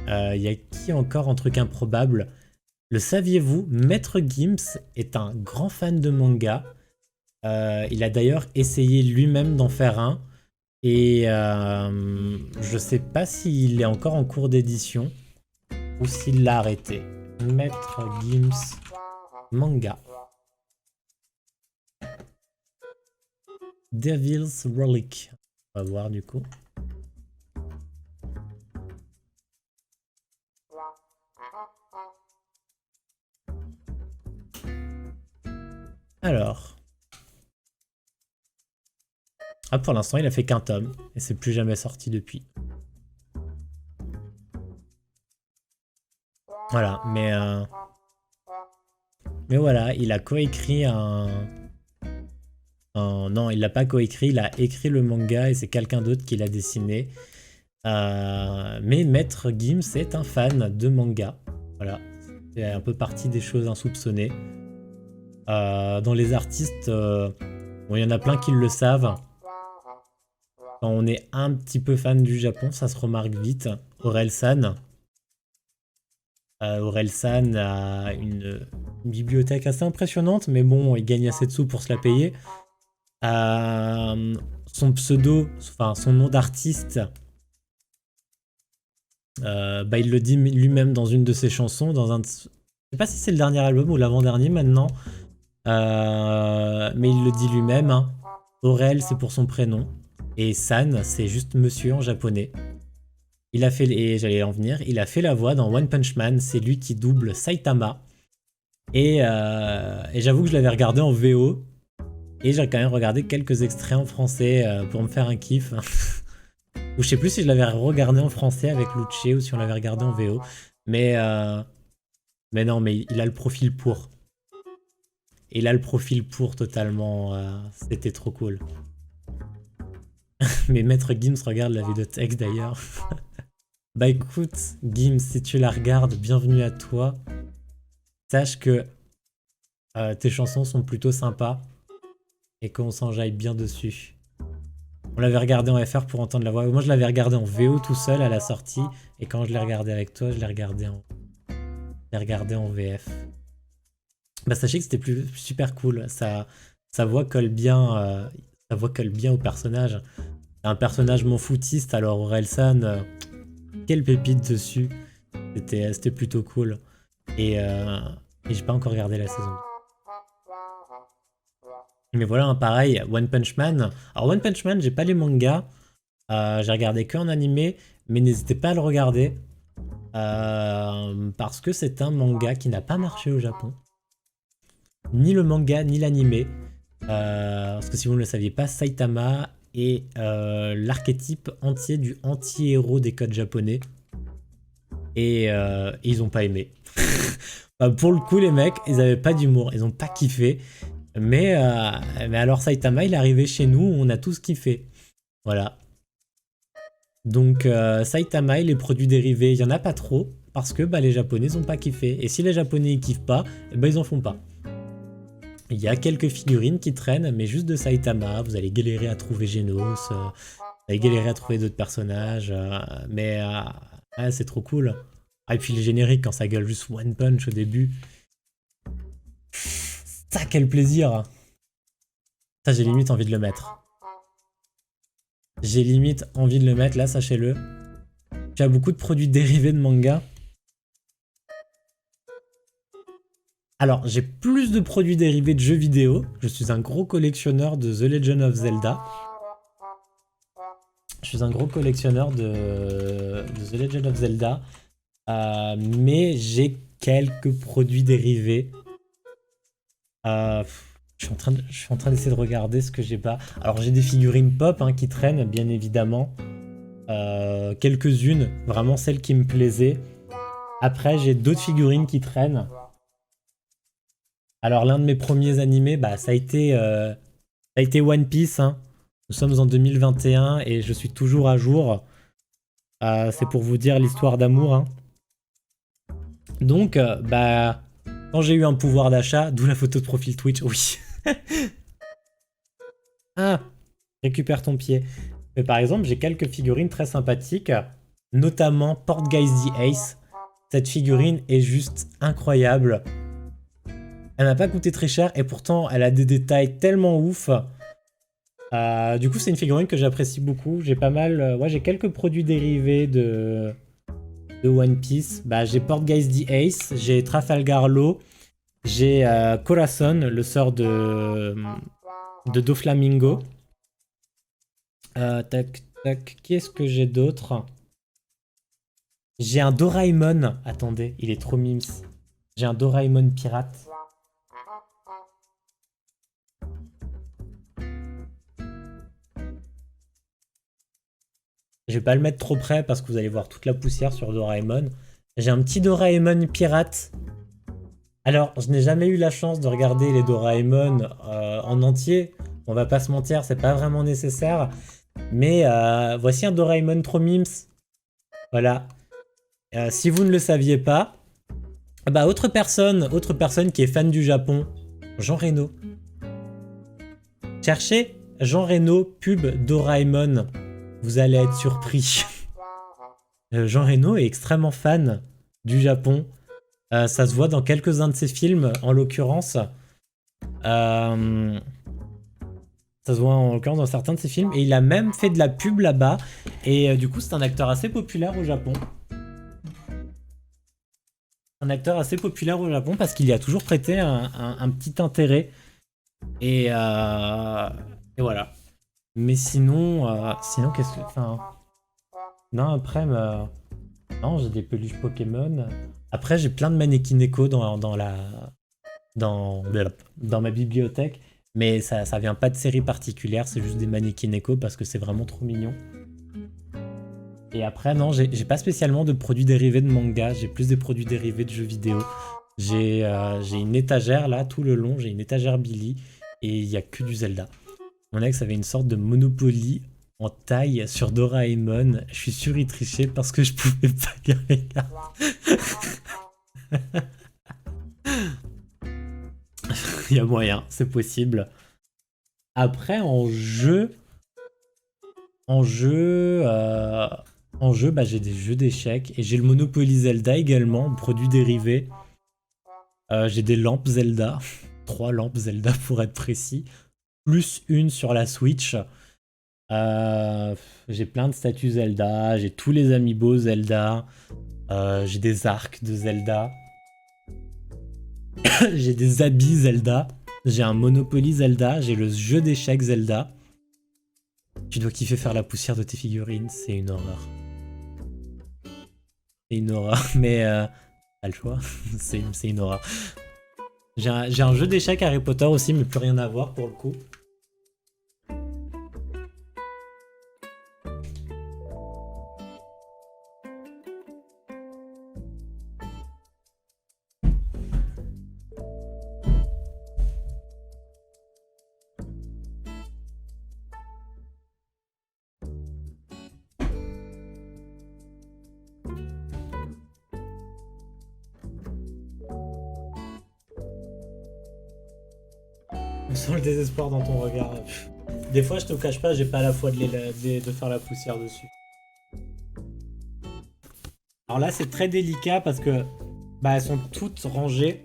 Il y a qui encore un truc improbable? Le saviez-vous? Maître Gims est un grand fan de manga. Il a d'ailleurs essayé lui-même d'en faire un. Et je sais pas s'il est encore en cours d'édition ou s'il l'a arrêté. Maître Gims manga. Devil's Relic. On va voir du coup. Alors. Ah, pour l'instant, il a fait qu'un tome. Et c'est plus jamais sorti depuis. Voilà, mais voilà, il a coécrit non, il l'a pas coécrit, il a écrit le manga et c'est quelqu'un d'autre qui l'a dessiné. Mais Maître Gims est un fan de manga. Voilà, c'est un peu partie des choses insoupçonnées. Dans les artistes, bon, il y en a plein qui le savent. Quand on est un petit peu fan du Japon, ça se remarque vite. Orelsan. Orelsan a une bibliothèque assez impressionnante, mais bon, il gagne assez de sous pour se la payer. Son pseudo, enfin son nom d'artiste, il le dit lui-même dans une de ses chansons, je sais pas si c'est le dernier album ou l'avant-dernier maintenant, mais il le dit lui-même. Hein. Aurel, c'est pour son prénom, et San, c'est juste monsieur en japonais. Il a fait, et j'allais en venir, il a fait la voix dans One Punch Man, c'est lui qui double Saitama. Et j'avoue que je l'avais regardé en VO. Et j'ai quand même regardé quelques extraits en français pour me faire un kiff. Ou je sais plus si je l'avais regardé en français avec Luce ou si on l'avait regardé en VO. Mais non, mais il a le profil pour. Il a le profil pour totalement. C'était trop cool. Mais Maître Gims regarde la vidéo texte d'ailleurs. Bah écoute, Gims, si tu la regardes, bienvenue à toi. Sache que tes chansons sont plutôt sympas. Et qu'on s'enjaille bien dessus. On l'avait regardé en FR pour entendre la voix. Moi, je l'avais regardé en VO tout seul à la sortie. Et quand je l'ai regardé avec toi, je l'ai regardé en VF. Bah, sachez que c'était super cool. Sa voix colle bien, au personnage. C'est un personnage mon footiste, alors Orelsan, quelle pépite dessus. C'était plutôt cool. Et j'ai pas encore regardé la saison 2. Mais voilà, pareil, One Punch Man. Alors One Punch Man, j'ai pas les mangas, J'ai regardé que en animé, mais n'hésitez pas à le regarder. Parce que c'est un manga qui n'a pas marché au Japon. Ni le manga, ni l'animé. Parce que si vous ne le saviez pas, Saitama est l'archétype entier du anti-héros des codes japonais. Et ils ont pas aimé. Bah, pour le coup, les mecs, ils avaient pas d'humour, ils ont pas kiffé. Mais alors Saitama, il est arrivé chez nous, on a tous kiffé. Voilà. Donc Saitama et les produits dérivés, il y en a pas trop. Parce que bah, les Japonais ils ont pas kiffé. Et si les Japonais ils kiffent pas, bah, ils en font pas. Il y a quelques figurines qui traînent, mais juste de Saitama. Vous allez galérer à trouver Genos, vous allez galérer à trouver d'autres personnages. Mais ouais, c'est trop cool. Ah, et puis le générique, quand ça gueule juste One Punch au début. Ça, quel plaisir! Ça, j'ai limite envie de le mettre. J'ai limite envie de le mettre, là, sachez-le. Tu as beaucoup de produits dérivés de manga. Alors, j'ai plus de produits dérivés de jeux vidéo. Je suis un gros collectionneur de The Legend of Zelda. Je suis un gros collectionneur de The Legend of Zelda. Mais j'ai quelques produits dérivés. Je suis en train d'essayer de regarder ce que j'ai pas. Alors j'ai des figurines pop hein, qui traînent, bien évidemment. Quelques-unes, vraiment celles qui me plaisaient. Après, j'ai d'autres figurines qui traînent. Alors l'un de mes premiers animés, bah, ça a été One Piece. Hein. Nous sommes en 2021 et je suis toujours à jour. C'est pour vous dire l'histoire d'amour. Hein. Donc, bah, quand j'ai eu un pouvoir d'achat, d'où la photo de profil Twitch, oui. Ah, récupère ton pied. Mais par exemple, j'ai quelques figurines très sympathiques, notamment Port Guys the Ace. Cette figurine est juste incroyable. Elle m'a pas coûté très cher et pourtant elle a des détails tellement ouf. Du coup, c'est une figurine que j'apprécie beaucoup. J'ai pas mal, ouais, j'ai quelques produits dérivés de One Piece. Bah, j'ai Port Guys the Ace, j'ai Trafalgar Law, j'ai Corazon, le sort de Doflamingo. Tac, tac, qui est-ce que j'ai d'autre? J'ai un Doraemon. Attendez, il est trop mimes. J'ai un Doraemon pirate. Je vais pas le mettre trop près parce que vous allez voir toute la poussière sur Doraemon. J'ai un petit Doraemon pirate. Alors, je n'ai jamais eu la chance de regarder les Doraemon en entier. On va pas se mentir, c'est pas vraiment nécessaire. Mais voici un Doraemon trop mimes. Voilà. Si vous ne le saviez pas, bah autre personne qui est fan du Japon, Jean Reno. Cherchez Jean Reno pub Doraemon. Vous allez être surpris. Jean Reno est extrêmement fan du Japon. Ça se voit dans quelques-uns de ses films, en l'occurrence. Ça se voit en l'occurrence dans certains de ses films. Et il a même fait de la pub là-bas. Et du coup, c'est un acteur assez populaire au Japon. Un acteur assez populaire au Japon parce qu'il y a toujours prêté un petit intérêt. Et voilà. Mais sinon, qu'est-ce que... Enfin... Non, après, non, j'ai des peluches Pokémon. Après, j'ai plein de mannequins Neko dans ma bibliothèque. Mais ça vient pas de série particulière, c'est juste des mannequins Neko parce que c'est vraiment trop mignon. Et après, non, j'ai pas spécialement de produits dérivés de manga, j'ai plus des produits dérivés de jeux vidéo. J'ai une étagère là, tout le long, j'ai une étagère Billy et il y a que du Zelda. Mon ex avait une sorte de Monopoly en taille sur Doraemon. Je suis sûr il trichait parce que je pouvais pas lire les cartes. Il y a moyen, c'est possible. Après, en jeu, bah, j'ai des jeux d'échecs et j'ai le Monopoly Zelda également, produit dérivé. J'ai des lampes Zelda, 3 lampes Zelda pour être précis, plus une sur la Switch. J'ai plein de statues Zelda, j'ai tous les amiibo Zelda, j'ai des arcs de Zelda, j'ai des habits Zelda, j'ai un Monopoly Zelda, j'ai le jeu d'échecs Zelda. Tu dois kiffer faire la poussière de tes figurines, c'est une horreur. C'est une horreur, mais pas le choix, c'est une horreur. J'ai un jeu d'échecs Harry Potter aussi, mais plus rien à voir pour le coup. On sent le désespoir dans ton regard. Des fois, je te cache pas, j'ai pas la foi de faire la poussière dessus. Alors là, c'est très délicat parce que bah, elles sont toutes rangées.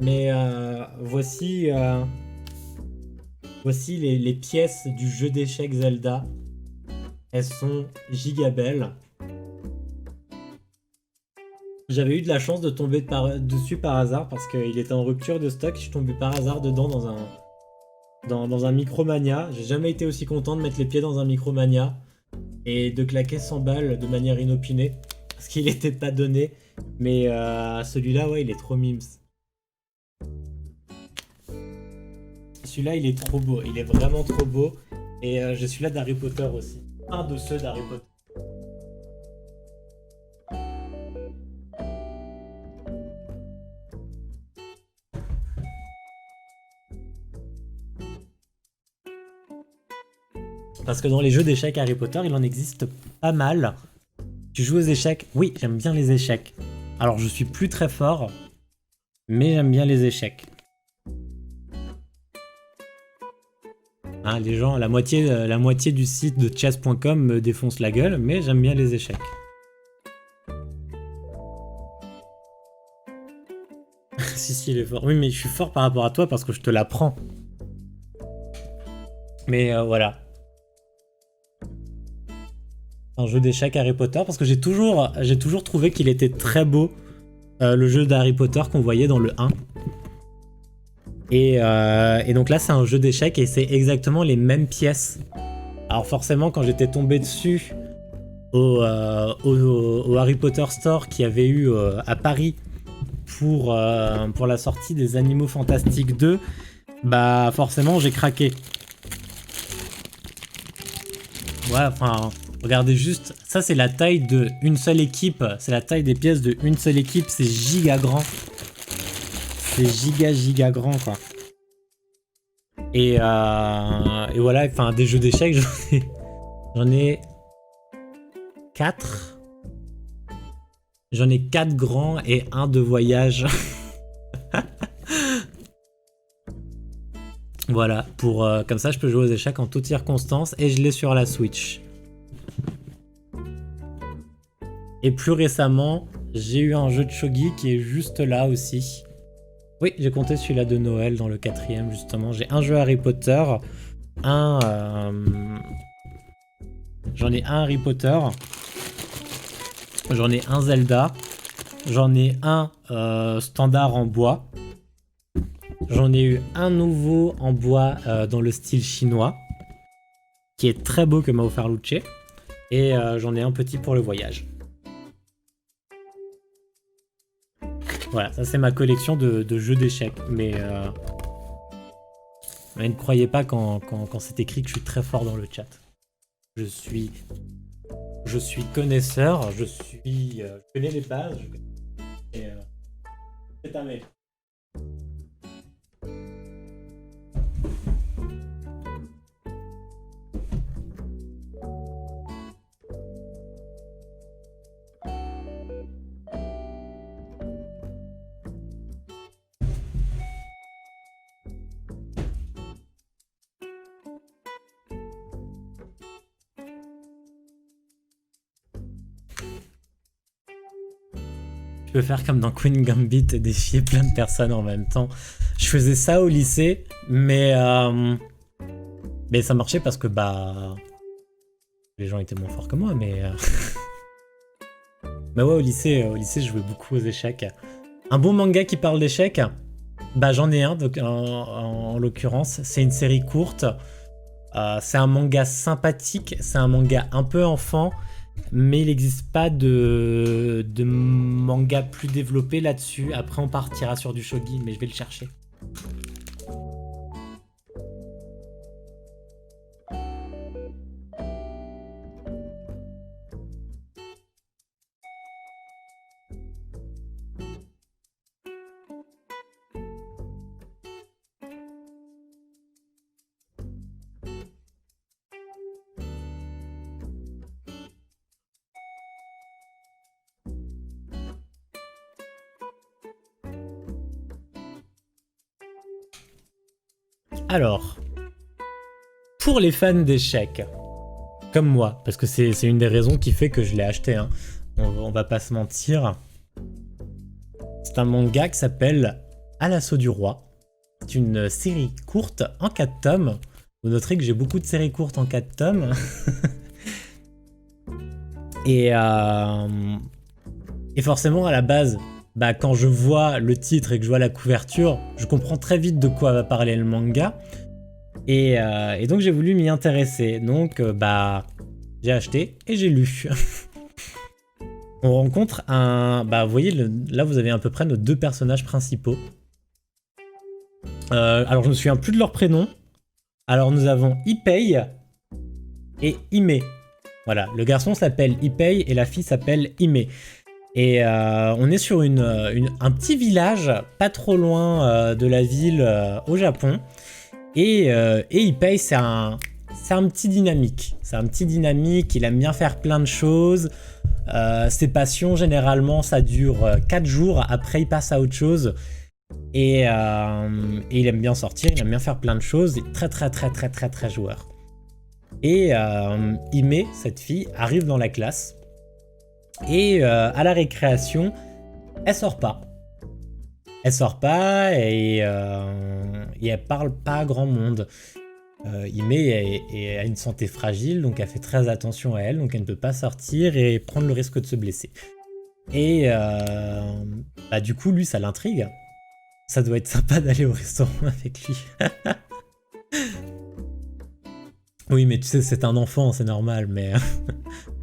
Mais voici les pièces du jeu d'échecs Zelda. Elles sont giga belles. J'avais eu de la chance de tomber dessus par hasard parce qu'il était en rupture de stock. Je suis tombé par hasard dedans dans un Micromania. J'ai jamais été aussi content de mettre les pieds dans un Micromania et de claquer 100 balles de manière inopinée parce qu'il était pas donné. Mais celui-là, ouais, il est trop mimes. Celui-là, il est trop beau. Il est vraiment trop beau. Et j'ai celui-là d'Harry Potter aussi. Un de ceux d'Harry Potter. Parce que dans les jeux d'échecs Harry Potter, il en existe pas mal. Tu joues aux échecs? Oui, j'aime bien les échecs. Alors, je suis plus très fort, mais j'aime bien les échecs. Hein, les gens, la moitié du site de chess.com me défonce la gueule, mais j'aime bien les échecs. Si, il est fort. Oui, mais je suis fort par rapport à toi parce que je te l'apprends. Mais voilà. Un jeu d'échecs Harry Potter parce que j'ai toujours trouvé qu'il était très beau, le jeu d'Harry Potter qu'on voyait dans le 1. Et donc là, c'est un jeu d'échecs et c'est exactement les mêmes pièces. Alors forcément, quand j'étais tombé dessus au Harry Potter Store qu'il y avait eu à Paris pour la sortie des Animaux Fantastiques 2, bah forcément, j'ai craqué. Ouais, enfin, regardez juste, ça c'est la taille d'une seule équipe, c'est la taille des pièces d'une seule équipe, c'est giga grand. C'est giga grand quoi. Et voilà, enfin des jeux d'échecs, j'en ai 4. J'en ai 4 grands et 1 de voyage. Voilà, comme ça je peux jouer aux échecs en toutes circonstances et je l'ai sur la Switch. Et plus récemment, j'ai eu un jeu de shogi qui est juste là aussi. Oui, j'ai compté celui-là de Noël dans le 4ème justement. J'ai un jeu Harry Potter, j'en ai un Harry Potter, j'en ai un Zelda, j'en ai un standard en bois. J'en ai eu un nouveau en bois dans le style chinois, qui est très beau que m'a offert Luce. Et j'en ai un petit pour le voyage. Voilà, ça c'est ma collection de jeux d'échecs. Mais ne croyez pas quand c'est écrit que je suis très fort dans le chat. Je suis connaisseur, je connais les bases. C'est un mec. Tu peux faire comme dans Queen Gambit et défier plein de personnes en même temps. Je faisais ça au lycée, mais ça marchait parce que bah les gens étaient moins forts que moi, mais ouais, au lycée je jouais beaucoup aux échecs. Un bon manga qui parle d'échecs, bah j'en ai un donc, en l'occurrence, c'est une série courte C'est un manga sympathique, c'est un manga un peu enfant, mais il n'existe pas de manga plus développé là-dessus. Après, on partira sur du shogi, mais je vais le chercher. Alors, pour les fans d'échecs, comme moi, parce que c'est une des raisons qui fait que je l'ai acheté, hein. On va pas se mentir. C'est un manga qui s'appelle À l'assaut du roi. C'est une série courte en 4 tomes. Vous noterez que j'ai beaucoup de séries courtes en 4 tomes. et forcément, à la base, bah, quand je vois le titre et que je vois la couverture, je comprends très vite de quoi va parler le manga. Et donc j'ai voulu m'y intéresser. Donc bah j'ai acheté et j'ai lu. On rencontre un... Bah vous voyez, là vous avez à peu près nos 2 personnages principaux. Alors je me souviens plus de leur prénom. Alors nous avons Ipei et Ime. Voilà, le garçon s'appelle Ipei et la fille s'appelle Ime. Et on est sur un petit village pas trop loin de la ville au Japon. Et Ipei, c'est un petit dynamique. C'est un petit dynamique, il aime bien faire plein de choses. Ses passions, généralement, ça dure 4 jours. Après, il passe à autre chose. Et il aime bien sortir, il aime bien faire plein de choses. Il est très, très, très, très, très, très joueur. Et Ime, cette fille, arrive dans la classe. Et à la récréation, elle sort pas. Elle sort pas et elle parle pas à grand monde. Ime a une santé fragile, donc elle fait très attention à elle, donc elle ne peut pas sortir et prendre le risque de se blesser. Et bah, du coup, lui, ça l'intrigue. Ça doit être sympa d'aller au restaurant avec lui. Oui, mais tu sais, c'est un enfant, c'est normal, mais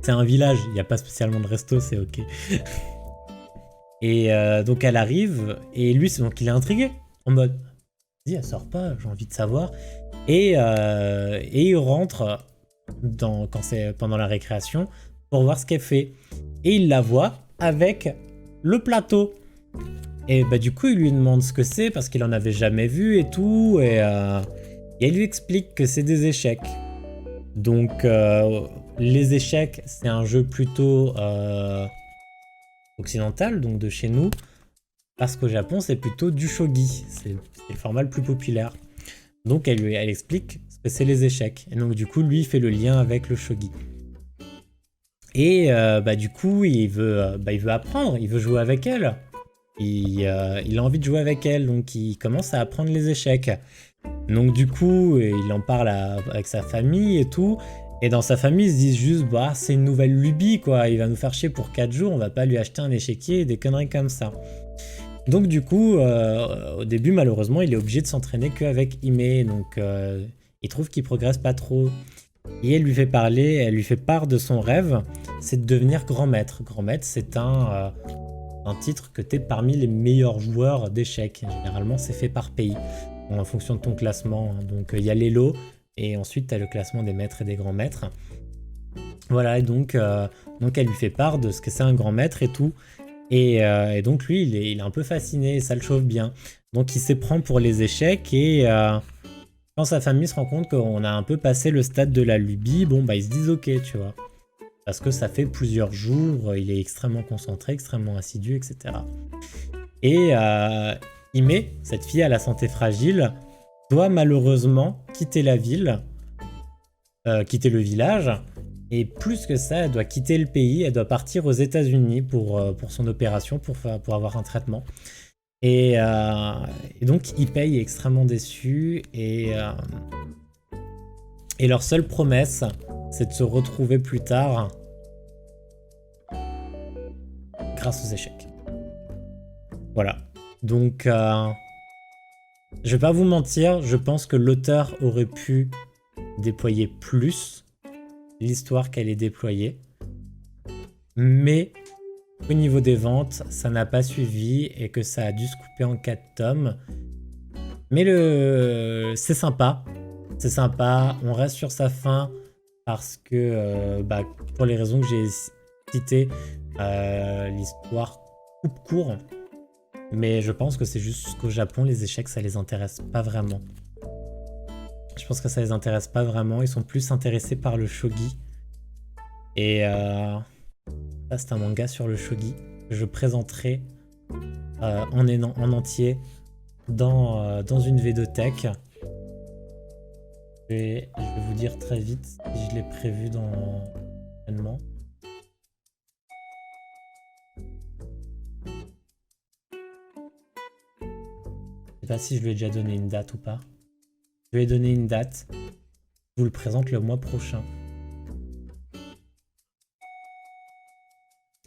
c'est un village, il n'y a pas spécialement de resto, c'est ok. Et donc elle arrive, et lui, donc il est intrigué, en mode, vas-y, elle sort pas, j'ai envie de savoir. Et il rentre quand c'est pendant la récréation pour voir ce qu'elle fait. Et il la voit avec le plateau. Et bah du coup, il lui demande ce que c'est parce qu'il en avait jamais vu et tout. Et elle lui explique que c'est des échecs. Donc les échecs, c'est un jeu plutôt occidental, donc de chez nous. Parce qu'au Japon, c'est plutôt du shogi. C'est le format le plus populaire. Donc elle explique ce que c'est les échecs. Et donc du coup, lui, il fait le lien avec le shogi. Et bah du coup, il veut apprendre, il veut jouer avec elle. Il a envie de jouer avec elle, donc il commence à apprendre les échecs. Donc du coup, il en parle avec sa famille et tout. Et dans sa famille, ils se disent juste, bah c'est une nouvelle lubie, quoi. Il va nous faire chier pour 4 jours, on va pas lui acheter un échiquier et des conneries comme ça. Donc du coup, au début, malheureusement, il est obligé de s'entraîner qu'avec Ime. Donc il trouve qu'il progresse pas trop. Et elle lui fait part de son rêve, c'est de devenir grand maître. Grand maître, c'est un titre que tu es parmi les meilleurs joueurs d'échecs. Généralement, c'est fait par pays, en fonction de ton classement. Donc il y a les lots, et ensuite tu as le classement des maîtres et des grands maîtres. Voilà, et donc elle lui fait part de ce que c'est un grand maître et tout. Et donc lui, il est un peu fasciné, ça le chauffe bien. Donc il s'éprend pour les échecs et quand sa famille se rend compte qu'on a un peu passé le stade de la lubie, bon bah ils se disent ok, tu vois. Parce que ça fait plusieurs jours, il est extrêmement concentré, extrêmement assidu, etc. Et Ime, cette fille à la santé fragile, doit malheureusement quitter la ville, quitter le village. Et plus que ça, elle doit quitter le pays, elle doit partir aux États-Unis pour son opération, pour avoir un traitement. Et donc Ipei est extrêmement déçu et leur seule promesse, c'est de se retrouver plus tard grâce aux échecs. Voilà. Donc je vais pas vous mentir, je pense que l'auteur aurait pu déployer plus l'histoire qu'elle est déployée. Mais au niveau des ventes, ça n'a pas suivi et que ça a dû se couper en 4 tomes. Mais c'est sympa. C'est sympa. On reste sur sa fin parce que, pour les raisons que j'ai citées, l'histoire coupe court. Mais je pense que c'est juste qu'au Japon, les échecs, ça les intéresse pas vraiment. Je pense que ça les intéresse pas vraiment. Ils sont plus intéressés par le shogi. Et ça, c'est un manga sur le shogi que je présenterai en entier dans une védothèque. Je vais vous dire très vite si je l'ai prévu dans l'événement. Je sais pas si je lui ai déjà donné une date ou pas. Je lui ai donné une date. Je vous le présente le mois prochain.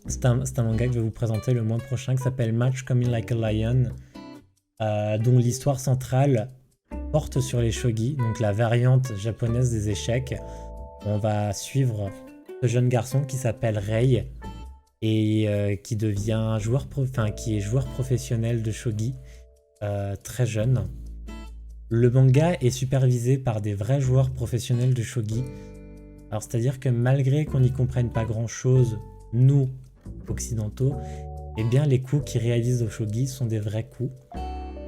C'est un manga que je vais vous présenter le mois prochain qui s'appelle Match Coming Like a Lion, dont l'histoire centrale porte sur les shogi, donc la variante japonaise des échecs. On va suivre ce jeune garçon qui s'appelle Rei et qui devient qui est joueur professionnel de shogi très jeune. Le manga est supervisé par des vrais joueurs professionnels de shogi. Alors c'est-à-dire que malgré qu'on n'y comprenne pas grand-chose, nous occidentaux, eh bien les coups qu'ils réalisent au shogi sont des vrais coups.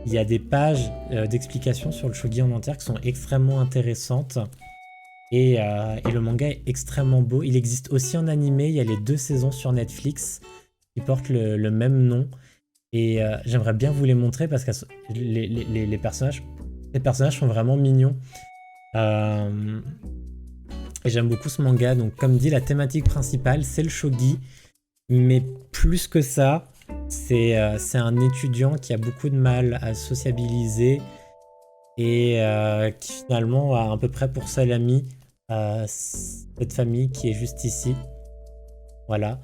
Il y a des pages d'explications sur le shogi en entière qui sont extrêmement intéressantes et le manga est extrêmement beau. Il existe aussi en animé, il y a les 2 saisons sur Netflix qui portent le même nom et j'aimerais bien vous les montrer parce que les personnages sont vraiment mignons. Et j'aime beaucoup ce manga, donc comme dit, la thématique principale c'est le shogi. Mais plus que ça, c'est un étudiant qui a beaucoup de mal à sociabiliser et qui finalement a à peu près pour seul ami cette famille qui est juste ici. Voilà.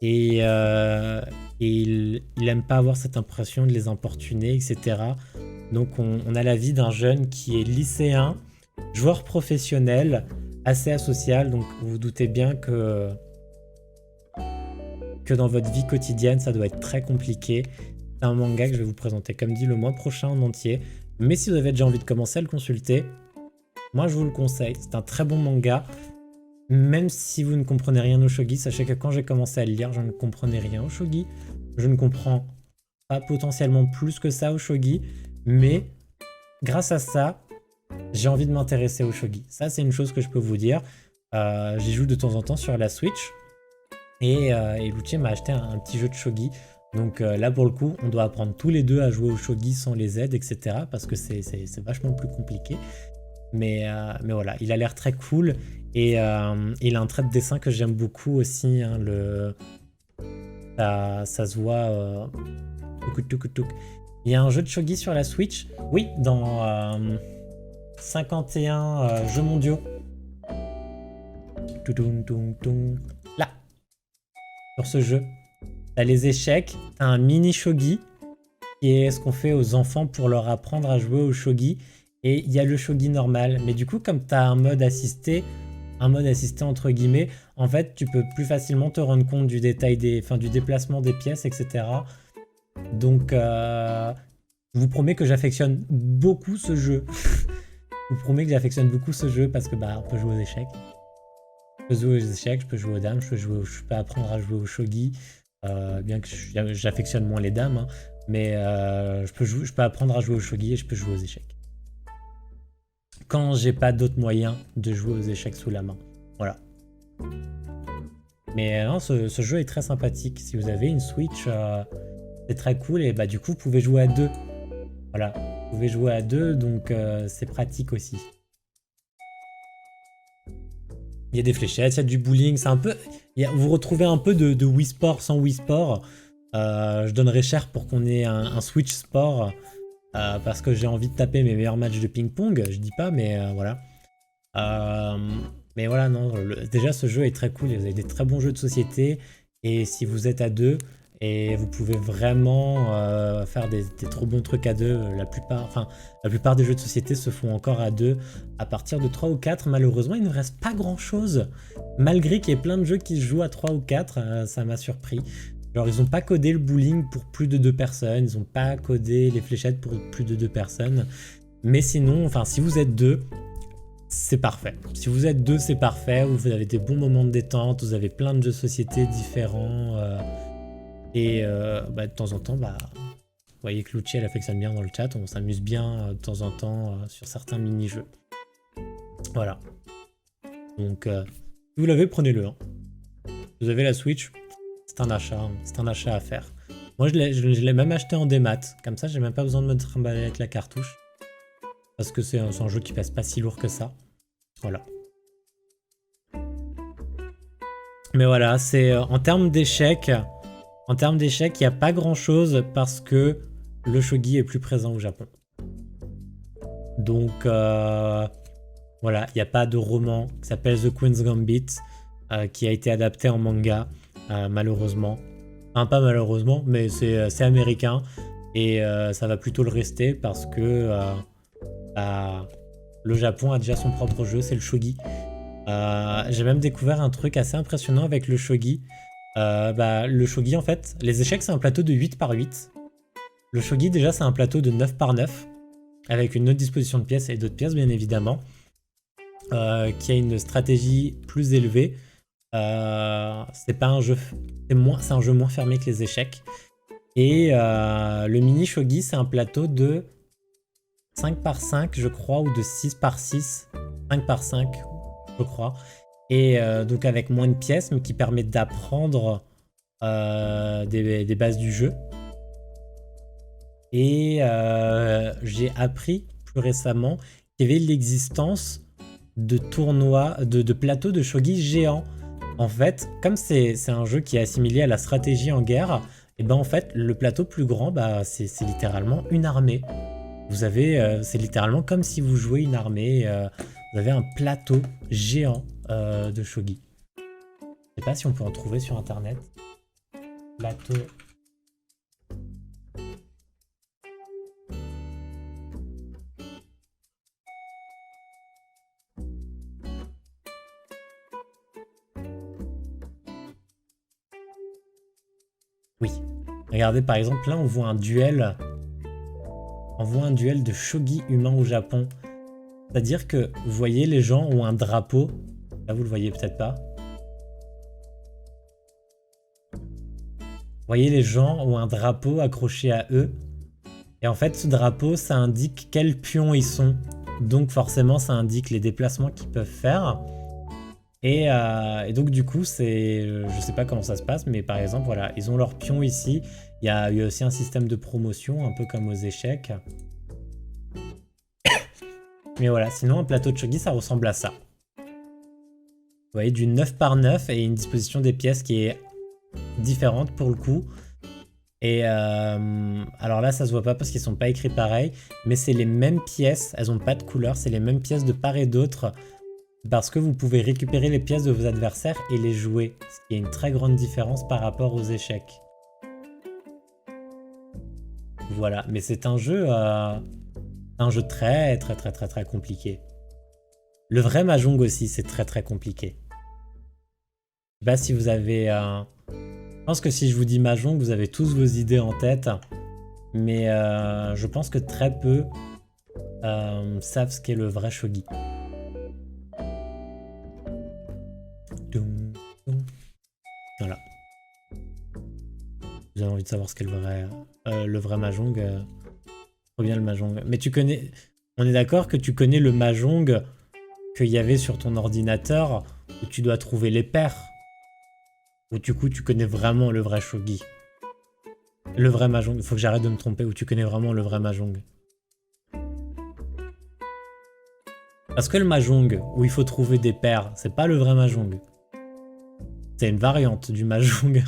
Et il aime pas avoir cette impression de les importuner, etc. Donc on a la vie d'un jeune qui est lycéen, joueur professionnel, assez asocial. Donc vous vous doutez bien que dans votre vie quotidienne, ça doit être très compliqué. C'est un manga que je vais vous présenter, comme dit, le mois prochain en entier. Mais si vous avez déjà envie de commencer à le consulter, moi je vous le conseille. C'est un très bon manga. Même si vous ne comprenez rien au shogi, sachez que quand j'ai commencé à le lire, je ne comprenais rien au shogi. Je ne comprends pas potentiellement plus que ça au shogi. Mais grâce à ça, j'ai envie de m'intéresser au shogi. Ça, c'est une chose que je peux vous dire. J'y joue de temps en temps sur la Switch. Et Lucci m'a acheté un petit jeu de shogi. Donc là pour le coup on doit apprendre tous les deux à jouer au shogi sans les aides, etc. Parce que c'est vachement plus compliqué. Mais voilà, il a l'air très cool. Et il a un trait de dessin que j'aime beaucoup aussi. Hein, ça se voit. Il y a un jeu de shogi sur la Switch. Oui, dans 51 jeux mondiaux. Là. Sur ce jeu, t'as les échecs, t'as un mini shogi qui est ce qu'on fait aux enfants pour leur apprendre à jouer au shogi, et il y a le shogi normal. Mais du coup, comme t'as un mode assisté entre guillemets, en fait, tu peux plus facilement te rendre compte du détail du déplacement des pièces, etc. Donc, je vous promets que j'affectionne beaucoup ce jeu. Je vous promets que j'affectionne beaucoup ce jeu parce que on peut jouer aux échecs. Je peux jouer aux échecs, je peux jouer aux dames, je peux apprendre à jouer au shogi, bien que j'affectionne moins les dames, hein, mais je peux apprendre à jouer au shogi et je peux jouer aux échecs. Quand j'ai pas d'autres moyens de jouer aux échecs sous la main. Voilà. Mais non, ce jeu est très sympathique. Si vous avez une Switch, c'est très cool et du coup vous pouvez jouer à 2. Voilà, vous pouvez jouer à 2, donc c'est pratique aussi. Il y a des fléchettes, il y a du bowling, c'est un peu... vous retrouvez un peu de Wii Sport sans Wii Sport. Je donnerais cher pour qu'on ait un Switch Sport parce que j'ai envie de taper mes meilleurs matchs de ping-pong, je dis pas, mais voilà. Mais voilà, non, déjà ce jeu est très cool, vous avez des très bons jeux de société et si vous êtes à 2, Et vous pouvez vraiment faire des trop bons trucs à deux. La plupart des jeux de société se font encore à deux. À partir de 3 ou 4, malheureusement, il ne reste pas grand-chose. Malgré qu'il y ait plein de jeux qui se jouent à 3 ou 4, ça m'a surpris. Genre, ils n'ont pas codé le bowling pour plus de 2 personnes. Ils n'ont pas codé les fléchettes pour plus de 2 personnes. Mais sinon, enfin, si vous êtes deux, c'est parfait. Si vous êtes deux, c'est parfait. Vous avez des bons moments de détente. Vous avez plein de jeux de société différents. De temps en temps, vous voyez que Lucci, elle affectionne bien dans le chat. On s'amuse bien de temps en temps sur certains mini-jeux. Voilà. Donc, si vous l'avez, prenez-le. Hein. Vous avez la Switch, c'est un achat. Hein. C'est un achat à faire. Moi, je l'ai même acheté en démat. Comme ça, j'ai même pas besoin de me trimballer avec la cartouche. Parce que c'est un jeu qui pèse pas si lourd que ça. Voilà. Mais voilà, c'est en termes d'échecs. En termes d'échecs, il n'y a pas grand-chose parce que le shogi est plus présent au Japon. Donc, voilà, il n'y a pas de roman qui s'appelle The Queen's Gambit qui a été adapté en manga, malheureusement. Enfin, pas malheureusement, mais c'est américain et ça va plutôt le rester parce que le Japon a déjà son propre jeu, c'est le shogi. J'ai même découvert un truc assez impressionnant avec le shogi. Le shogi, en fait, les échecs, c'est un plateau de 8 par 8. Le shogi, déjà, c'est un plateau de 9 par 9, avec une autre disposition de pièces et d'autres pièces, bien évidemment, qui a une stratégie plus élevée. C'est pas un jeu... C'est un jeu moins fermé que les échecs. Et le mini shogi, c'est un plateau de 5 par 5, je crois, ou de 6 par 6. 5 par 5, je crois. Et donc avec moins de pièces, mais qui permet d'apprendre des bases du jeu. Et j'ai appris plus récemment qu'il y avait l'existence de tournois, de plateaux de shogi géants. En fait, comme c'est un jeu qui est assimilé à la stratégie en guerre, et ben en fait, le plateau plus grand, c'est littéralement une armée. Vous avez, c'est littéralement comme si vous jouez une armée. Vous avez un plateau géant de shogi. Je sais pas si on peut en trouver sur internet. Plateau. Oui. Regardez par exemple là on voit un duel. On voit un duel de shogi humain au Japon. C'est-à-dire que vous voyez les gens ont un drapeau. Là vous le voyez peut-être pas. Vous voyez les gens ont un drapeau accroché à eux. Et en fait ce drapeau ça indique quels pions ils sont. Donc forcément ça indique les déplacements qu'ils peuvent faire. Et donc du coup c'est... je sais pas comment ça se passe mais par exemple voilà ils ont leur pion ici. Il y a eu aussi un système de promotion un peu comme aux échecs. Mais voilà, sinon un plateau de shogi ça ressemble à ça. Vous voyez du 9 par 9 et une disposition des pièces qui est différente pour le coup. Et alors là ça se voit pas parce qu'ils sont pas écrits pareil, mais c'est les mêmes pièces, elles ont pas de couleur, c'est les mêmes pièces de part et d'autre parce que vous pouvez récupérer les pièces de vos adversaires et les jouer, ce qui est une très grande différence par rapport aux échecs. Voilà, mais c'est un jeu très très compliqué. Le vrai Mahjong aussi, c'est très compliqué. Je sais pas si vous avez... Je pense que si je vous dis Mahjong, vous avez tous vos idées en tête. Mais je pense que très peu savent ce qu'est le vrai shogi. Voilà. Vous avez envie de savoir ce qu'est le vrai Mahjong. Trop bien le Mahjong. Mais tu connais... On est d'accord que tu connais le Mahjong qu'il y avait sur ton ordinateur où tu dois trouver les paires. Ou du coup tu connais vraiment le vrai shogi. Le vrai Mahjong. Il faut que j'arrête de me tromper. Où tu connais vraiment le vrai Mahjong. Parce que le Mahjong où il faut trouver des paires, c'est pas le vrai Mahjong. C'est une variante du Mahjong.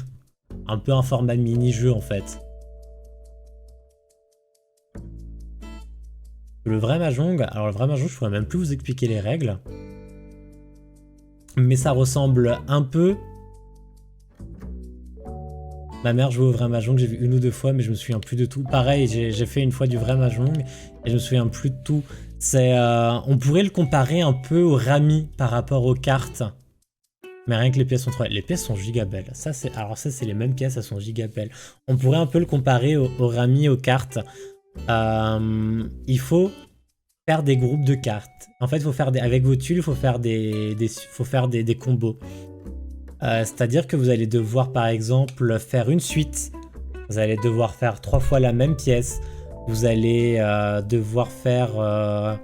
Un peu un format mini-jeu en fait. Le vrai Mahjong, alors le vrai Mahjong, je pourrais même plus vous expliquer les règles. Mais ça ressemble un peu Ma mère jouait au vrai Mahjong, j'ai vu une ou deux fois, mais je me souviens plus de tout. Pareil, j'ai fait une fois du vrai Mahjong et je me souviens plus de tout. On pourrait le comparer un peu au Rami par rapport aux cartes. Mais rien que les pièces sont trop... Les pièces sont gigabelles. Alors ça, c'est les mêmes pièces, elles sont gigabelles. On pourrait un peu le comparer au Rami, aux cartes. Il faut faire des groupes de cartes. En fait, avec vos tuiles, il faut faire des combos. C'est-à-dire que vous allez devoir, par exemple, faire une suite. Vous allez devoir faire 3 fois la même pièce. Vous allez devoir faire...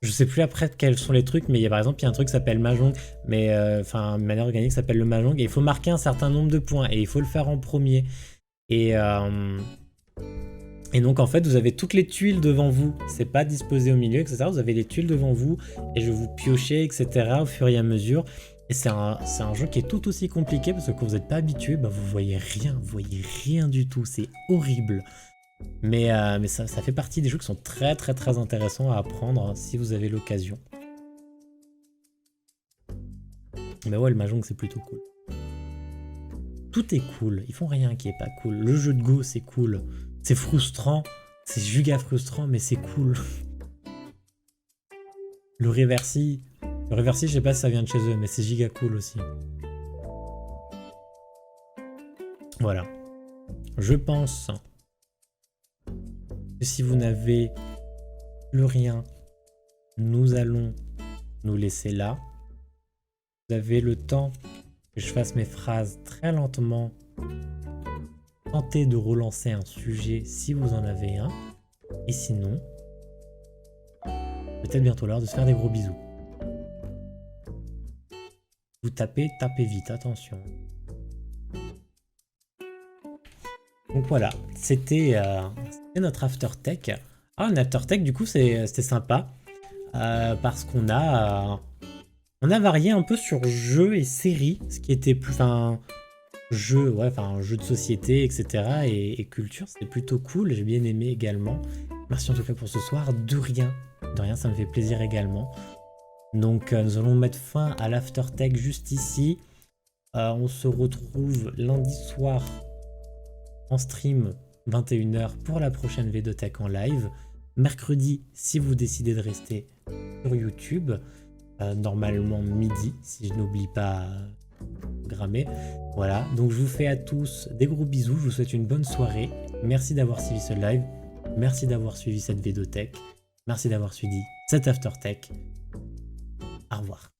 je sais plus après quels sont les trucs, mais par exemple, il y a un truc qui s'appelle Mahjong, mais enfin, une manière organique qui s'appelle le Mahjong, et il faut marquer un certain nombre de points, et il faut le faire en premier. Et donc, en fait, vous avez toutes les tuiles devant vous. C'est pas disposé au milieu, etc. Vous avez les tuiles devant vous, et je vais vous piocher, etc. au fur et à mesure. Et c'est un jeu qui est tout aussi compliqué, parce que quand vous n'êtes pas habitué, bah, vous voyez rien du tout. C'est horrible. Mais ça fait partie des jeux qui sont très intéressants à apprendre hein, si vous avez l'occasion. Mais ouais, le Mahjong c'est plutôt cool. Tout est cool, ils font rien qui est pas cool. Le jeu de Go c'est cool, c'est frustrant, c'est giga frustrant mais c'est cool. Le Reversi, je sais pas si ça vient de chez eux mais c'est giga cool aussi. Voilà. Je pense que si vous n'avez plus rien, nous allons nous laisser là. Vous avez le temps que je fasse mes phrases très lentement. Tentez de relancer un sujet si vous en avez un. Et sinon, peut-être bientôt l'heure de se faire des gros bisous. Vous tapez vite, attention. Donc voilà, c'était notre After Tech. Ah, un After Tech, du coup, c'était sympa. Parce qu'on a varié un peu sur jeux et séries, ce qui était plus... jeu de société, etc. et culture, c'était plutôt cool, j'ai bien aimé également. Merci en tout cas pour ce soir, de rien, ça me fait plaisir également. Donc nous allons mettre fin à l'Aftertech juste ici. On se retrouve lundi soir en stream 21h pour la prochaine Vedotech en live. Mercredi, si vous décidez de rester sur YouTube, normalement midi, si je n'oublie pas programmé. Voilà, donc je vous fais à tous des gros bisous, je vous souhaite une bonne soirée. Merci d'avoir suivi ce live, merci d'avoir suivi cette Vedotech, merci d'avoir suivi cette Aftertech. Au revoir.